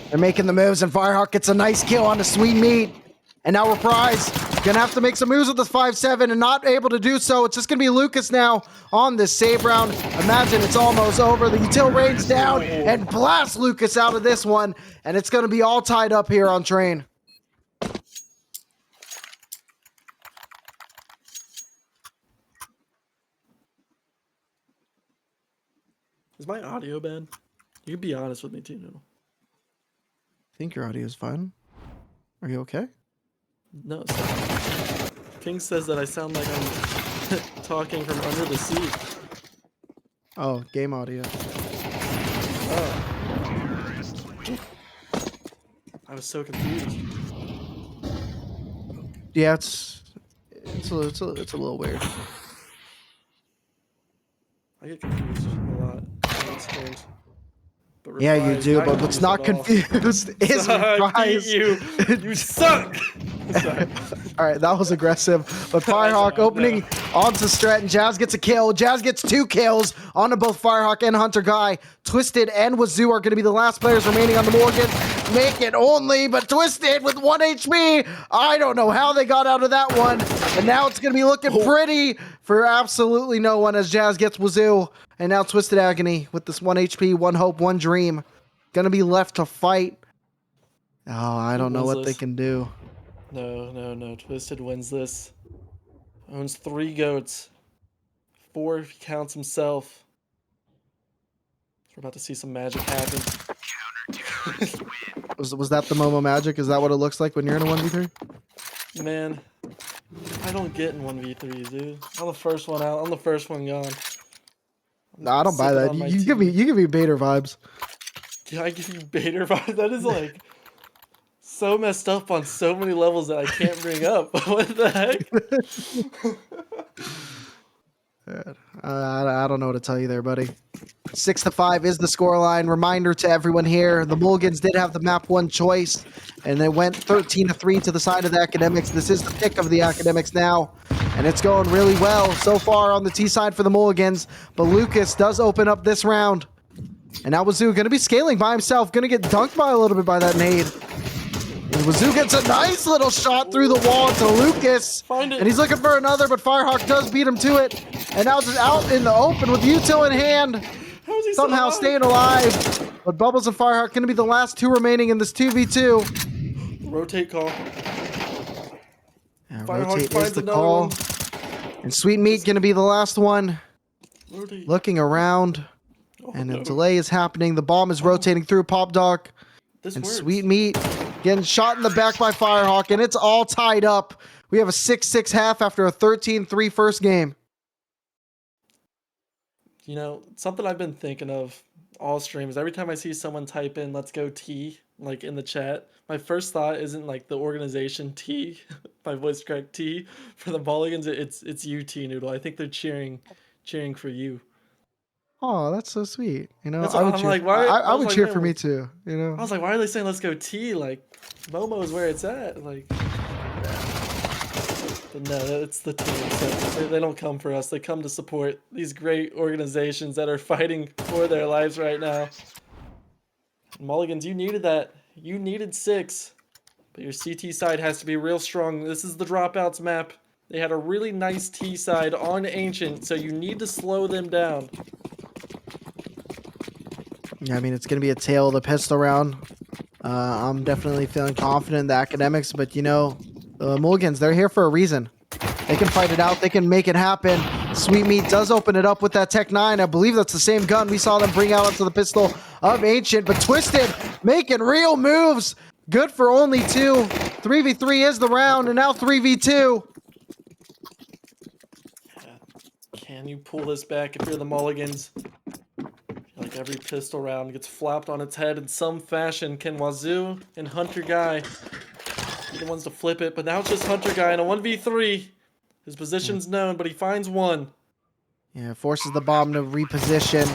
They're making the moves, and Firehawk gets a nice kill on the Sweet Meat. And now Reprise gonna have to make some moves with this 5-7 and not able to do so. It's just gonna be Lucas now on this save round. Imagine it's almost over. The util rains down and blasts Lucas out of this one. And it's gonna be all tied up here on Train. Is my audio bad? You can be honest with me too, Noodle. I think your audio is fine. Are you okay? No, King says that I sound like I'm talking from under the sea. Oh, game audio. Oh. I was so confused. Yeah, it's a little weird. I get confused a lot. That's strange. But Yeah, you Reprise, do, but what's not at all. confused is I Reprise. beat you. You suck. Sorry. All right, that was aggressive. But Firehawk opening onto Strat, and Jazz gets a kill. Jazz gets 2 kills onto both Firehawk and Hunter Guy. Twisted and Wazoo are going to be the last players remaining on the Mulligans. Make it only, but Twisted with 1 HP. I don't know how they got out of that one. And now it's going to be looking pretty for absolutely no one as Jazz gets Wazoo. And now Twisted Agony with this 1 HP, 1 hope, 1 dream. Going to be left to fight. Oh, I don't know what they can do. No. Twisted wins this. Owns 3 goats. 4 if he counts himself. We're about to see some magic happen. Was that the Momo magic? Is that what it looks like when you're in a 1v3? Man, I don't get in 1v3s, dude. I'm the first one out. I'm the first one gone. No, I don't buy that. You give me Bader vibes. Yeah, I give you Bader vibes. That is like so messed up on so many levels that I can't bring up. What the heck? I don't know what to tell you there, buddy. 6-5 is the scoreline. Reminder to everyone here: the Mulligans did have the map 1 choice, and they went 13-3 to the side of the Academics. This is the pick of the Academics now, and it's going really well so far on the T side for the Mulligans. But Lucas does open up this round, and now Wazoo going to be scaling by himself, going to get dunked by a little bit by that nade. And Wazoo gets a nice little shot through the wall to Lucas. And he's looking for another, but Firehawk does beat him to it. And now just out in the open with util in hand. Somehow staying alive. But Bubbles and Firehawk going to be the last 2 remaining in this 2v2. Rotate call. Yeah, rotate is the call. One. And Sweet Meat going to be the last one. Rotate. Looking around. And a delay is happening. The bomb is rotating through Pop Dog. This and works. Sweet Meat getting shot in the back by Firehawk, and it's all tied up. We have a 6-6 half after a 13-3 first game. You know, something I've been thinking of all streams, every time I see someone type in "let's go T" like in the chat, my first thought isn't like the organization T, my voice crack T. For the Mulligans, it's UT Noodle. I think they're cheering for you. Oh, that's so sweet. You know, That's I would I'm cheer. like, why? I would like, cheer man, for me too. You know, I was like, why are they saying "let's go T"? Like, Momo is where it's at. Like, but no, it's the team. So they don't come for us. They come to support these great organizations that are fighting for their lives right now. Mulligans, you needed that. You needed 6, but your CT side has to be real strong. This is the Dropouts map. They had a really nice T side on Ancient, so you need to slow them down. Yeah, I mean, it's going to be a tail of the pistol round. I'm definitely feeling confident in the academics, but you know, the Mulligans, they're here for a reason. They can fight it out. They can make it happen. Sweet Meat does open it up with that Tech 9. I believe that's the same gun we saw them bring out onto the pistol of Ancient, but Twisted making real moves. Good for only 2. 3v3 is the round, and now 3v2. Can you pull this back if you're the Mulligans? Like every pistol round gets flopped on its head in some fashion. Can Wazoo and Hunter Guy be the ones to flip it? But now it's just Hunter Guy in a 1v3. His position's known, but he finds one. Yeah, forces the bomb to reposition.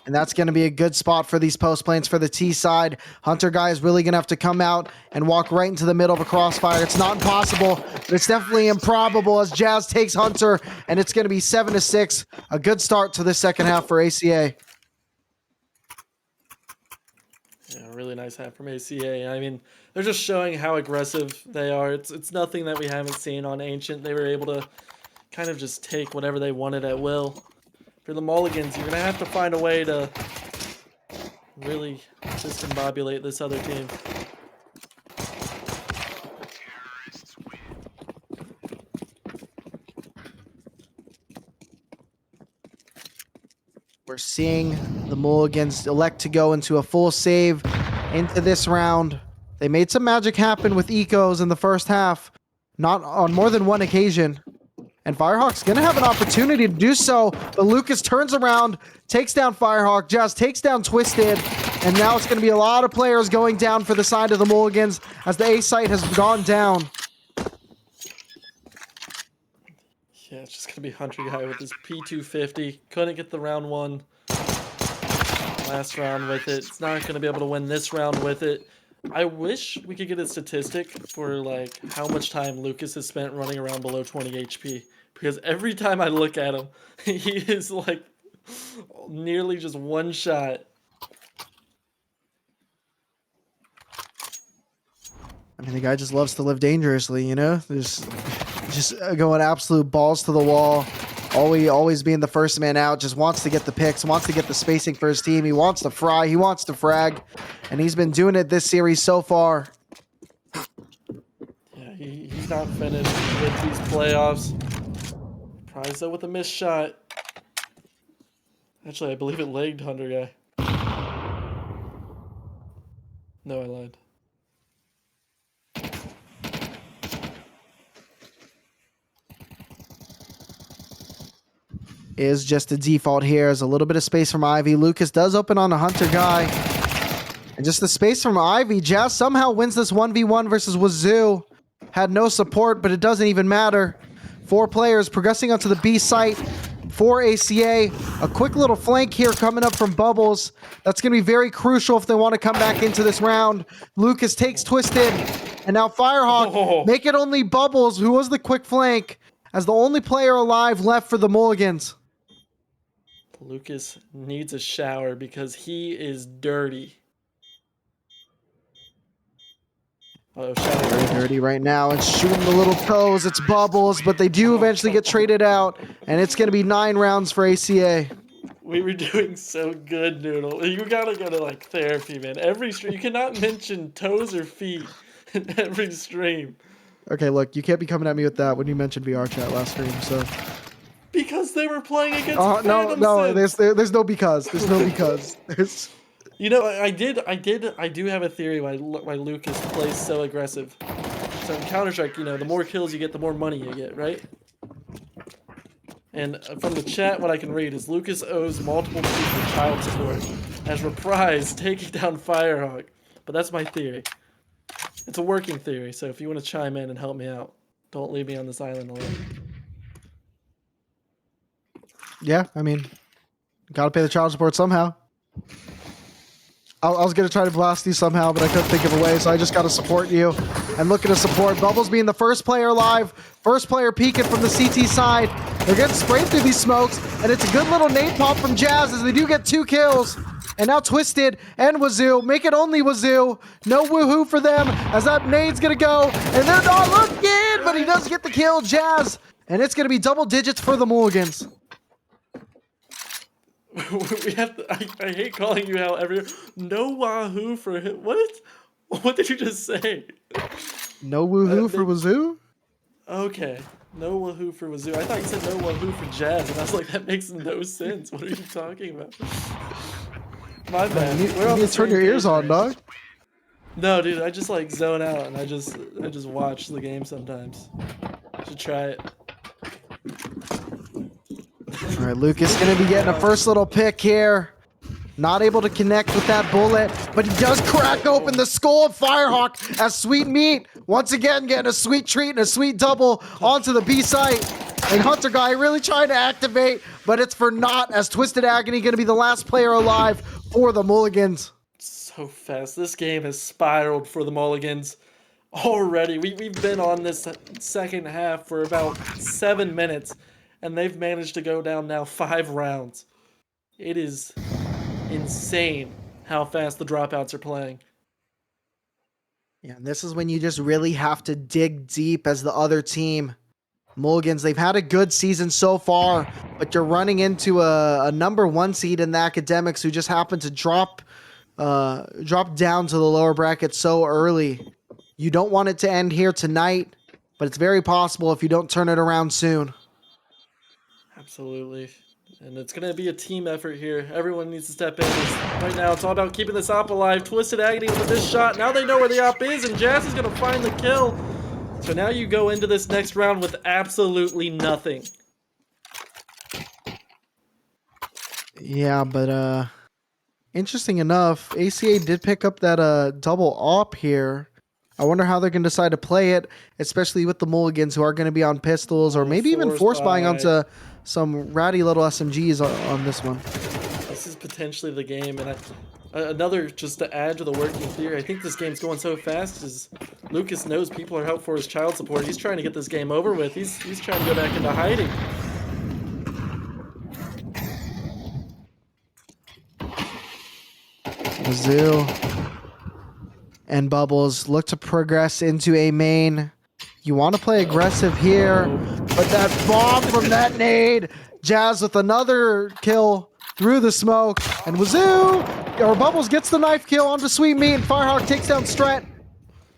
And that's going to be a good spot for these post planes for the T side. Hunter Guy is really going to have to come out and walk right into the middle of a crossfire. It's not impossible, but it's definitely improbable as Jazz takes Hunter, and it's going to be 7-6. A good start to this second half for ACA. Yeah, really nice half from ACA. I mean, they're just showing how aggressive they are. It's nothing that we haven't seen on Ancient. They were able to kind of just take whatever they wanted at will. For the Mulligans, you're going to have to find a way to really discombobulate this other team. We're seeing the Mulligans elect to go into a full save into this round. They made some magic happen with ecos in the first half, not on more than one occasion. And Firehawk's going to have an opportunity to do so, but Lucas turns around, takes down Firehawk, Jazz takes down Twisted, and now it's going to be a lot of players going down for the side of the Mulligans as the A site has gone down. Yeah, it's just going to be Hunter Guy with his P250. Couldn't get the round 1 last round with it. It's not going to be able to win this round with it. I wish we could get a statistic for like how much time Lucas has spent running around below 20 HP. Because every time I look at him, he is like nearly just one shot. I mean, the guy just loves to live dangerously, you know? Just going absolute balls to the wall. Always being the first man out. Just wants to get the picks, wants to get the spacing for his team. He wants to fry, he wants to frag. And he's been doing it this series so far. Yeah, he's not finished with these playoffs. Surprised though with a missed shot. Actually, I believe it legged Hunter Guy. No, I lied. Is just a default here. There's a little bit of space from Ivy. Lucas does open on a Hunter Guy. And just the space from Ivy. Jazz somehow wins this 1v1 versus Wazoo. Had no support, but it doesn't even matter. 4 players progressing onto the B site for ACA. A quick little flank here coming up from Bubbles. That's going to be very crucial if they want to come back into this round. Lucas takes Twisted. And now Firehawk make it only Bubbles, who was the quick flank, as the only player alive left for the Mulligans. Lucas needs a shower because he is dirty. Oh, Very dirty right now and shooting the little toes. It's Bubbles, but they do eventually get traded out, and it's going to be 9 rounds for ACA. We were doing so good, Noodle. You gotta go to like therapy, man. Every stream, you cannot mention toes or feet in every stream. Okay, look, you can't be coming at me with that when you mentioned VR chat last stream. So because they were playing against. No, there's no because. There's no because. There's. You know, I do have a theory why Lucas plays so aggressive. So in Counter-Strike, you know, the more kills you get, the more money you get, right? And from the chat, what I can read is Lucas owes multiple people child support as reprise taking down Firehawk. But that's my theory. It's a working theory, so if you want to chime in and help me out, don't leave me on this island alone. Yeah, I mean, gotta pay the child support somehow. I was going to try to blast you somehow, but I couldn't think of a way, so I just got to support you. And looking to support. Bubbles being the first player alive. First player peeking from the CT side. They're getting sprayed through these smokes, and it's a good little nade pop from Jazz as they do get 2 kills. And now Twisted and Wazoo. Make it only Wazoo. No woohoo for them as that nade's going to go. And they're not looking, but he does get the kill. Jazz And it's going to be double digits for the Mulligans. We have to, I hate calling you out every. No wahoo for him. What? What did you just say? No woohoo for Wazoo? Okay. No wahoo for Wazoo. I thought you said no wahoo for Jazz, and I was like, that makes no sense. What are you talking about? My bad. You need to turn your ears on, dog. No, dude, I just like zone out and I just watch the game sometimes. Should try it. All right, Lucas going to be getting a first little pick here. Not able to connect with that bullet, but he does crack open the skull of Firehawk as Sweet Meat once again getting a sweet treat and a sweet double onto the B site. And Hunter Guy really trying to activate, but it's for naught as Twisted Agony going to be the last player alive for the Mulligans. So fast. This game has spiraled for the Mulligans already. We've been on this second half for about 7 minutes, and they've managed to go down now 5 rounds. It is insane how fast the Dropouts are playing. Yeah, and this is when you just really have to dig deep as the other team. Mulligans, they've had a good season so far, but you're running into a number 1 seed in the Academics who just happened to drop down to the lower bracket so early. You don't want it to end here tonight, but it's very possible if you don't turn it around soon. Absolutely. And it's going to be a team effort here. Everyone needs to step in. Right now, it's all about keeping this op alive. Twisted Agony with this shot. Now they know where the op is, and Jazz is going to find the kill. So now you go into this next round with absolutely nothing. Yeah, but interesting enough, ACA did pick up that double op here. I wonder how they're going to decide to play it, especially with the Mulligans who are going to be on pistols or maybe even force buying onto some ratty little SMGs on this one. This is potentially the game, and another, just to add to the working theory, I think this game's going so fast is Lucas knows people are out for his child support. He's trying to get this game over with. He's trying to go back into hiding. Mizzou and Bubbles look to progress into a main. You want to play aggressive here, but that bomb from that nade, Jazz with another kill through the smoke, and Bubbles gets the knife kill onto Sweet Meat, and Firehawk takes down Strat.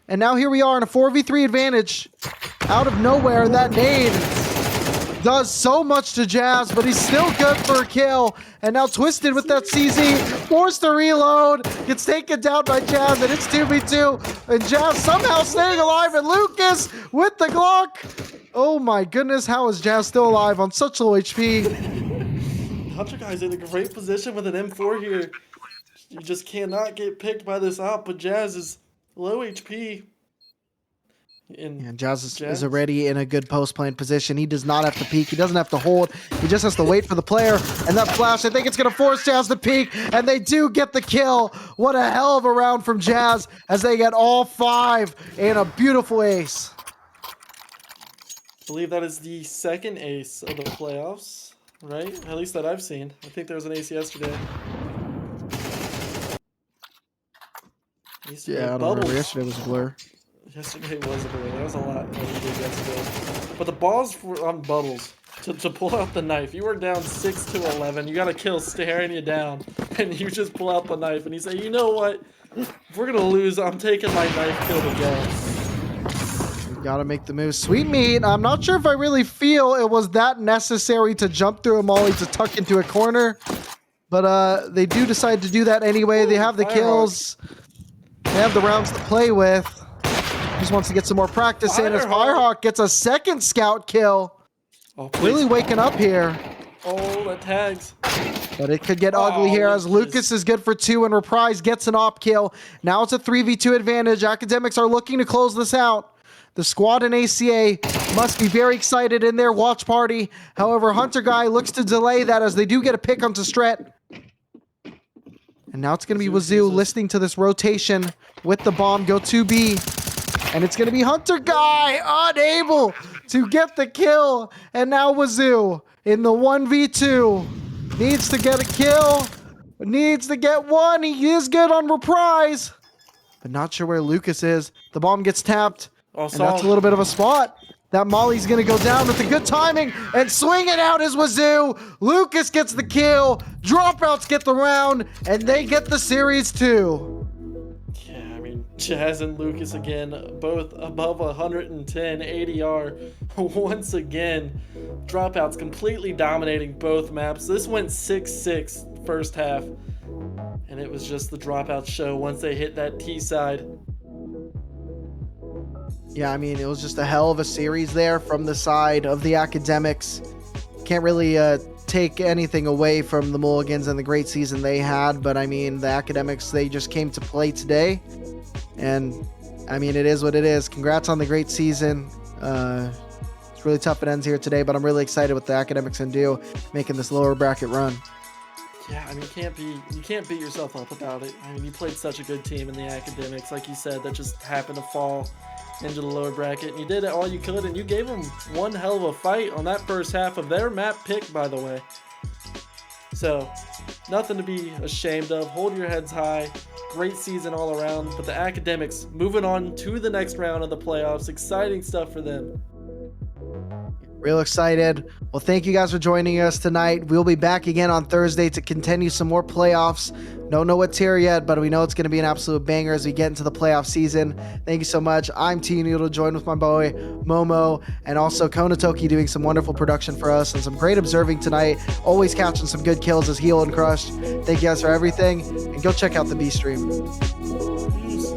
And now here we are in a 4v3 advantage. Out of nowhere, that nade does so much to Jazz, but he's still good for a kill. And now Twisted with that CZ, forced to reload, gets taken down by Jazz, and it's 2v2. And Jazz somehow staying alive, and Lucas with the Glock. Oh my goodness, how is Jazz still alive on such low HP? Hunter Guy's in a great position with an M4 here. You just cannot get picked by this op, but Jazz is low HP. And Jazz is already in a good post-plant position. He does not have to peek. He doesn't have to hold. He just has to wait for the player. And that flash, I think it's going to force Jazz to peek. And they do get the kill. What a hell of a round from Jazz as they get all 5 in a beautiful ace. I believe that is the second ace of the playoffs, right? At least that I've seen. I think there was an ace yesterday. Yeah, I don't remember. Yesterday was a blur. Yesterday was a blur. There was a lot that we did yesterday. But the balls were on Bubbles to pull out the knife. You were down 6-11. You got a kill staring you down. And you just pull out the knife and you say, you know what? If we're going to lose, I'm taking my knife kill to go. You got to make the move. Sweet Meat, I'm not sure if I really feel it was that necessary to jump through a molly to tuck into a corner. But they do decide to do that anyway. They have the kills. They have the rounds to play with. Just wants to get some more practice in as Firehawk gets a second scout kill. Oh, really waking up here. Oh, that tags. But it could get ugly here as Lucas is good for 2 and Reprise gets an op kill. Now it's a 3v2 advantage. Academics are looking to close this out. The squad in ACA must be very excited in their watch party. However, Hunter Guy looks to delay that as they do get a pick onto Stret. And now it's going to be Wazoo listening to this rotation with the bomb go 2B. And it's going to be Hunter Guy unable to get the kill. And now Wazoo in the 1v2 needs to get a kill. Needs to get one. He is good on Reprise. But not sure where Lucas is. The bomb gets tapped. And that's a little bit of a spot. That Molly's going to go down with the good timing and swing it out as Wazoo. Lucas gets the kill. Dropouts get the round, and they get the series too. Yeah, I mean, Jazz and Lucas again, both above 110 ADR. Once again, Dropouts completely dominating both maps. This went 6-6 first half, and it was just the Dropouts show once they hit that T side. Yeah, I mean, it was just a hell of a series there from the side of the Academics. Can't really take anything away from the Mulligans and the great season they had, but I mean, the Academics, they just came to play today, and I mean, it is what it is. Congrats on the great season. It's really tough it ends here today, but I'm really excited what the Academics can do, making this lower bracket run. Yeah, I mean, you can't beat yourself up about it. I mean, you played such a good team in the Academics, like you said, that just happened to fall into the lower bracket, and you did all you could, and you gave them one hell of a fight on that first half of their map pick, by the way. So, nothing to be ashamed of. Hold your heads high. Great season all around, but the Academics moving on to the next round of the playoffs. Exciting stuff for them. Real excited. Well, thank you guys for joining us tonight. We'll be back again on Thursday to continue some more playoffs. Don't know what's here yet, but we know it's going to be an absolute banger as we get into the playoff season. Thank you so much. I'm T Noodle, joined with my boy Momo, and also Konatoki doing some wonderful production for us and some great observing tonight. Always catching some good kills as Heal and Crushed. Thank you guys for everything, and go check out the B stream. Peace.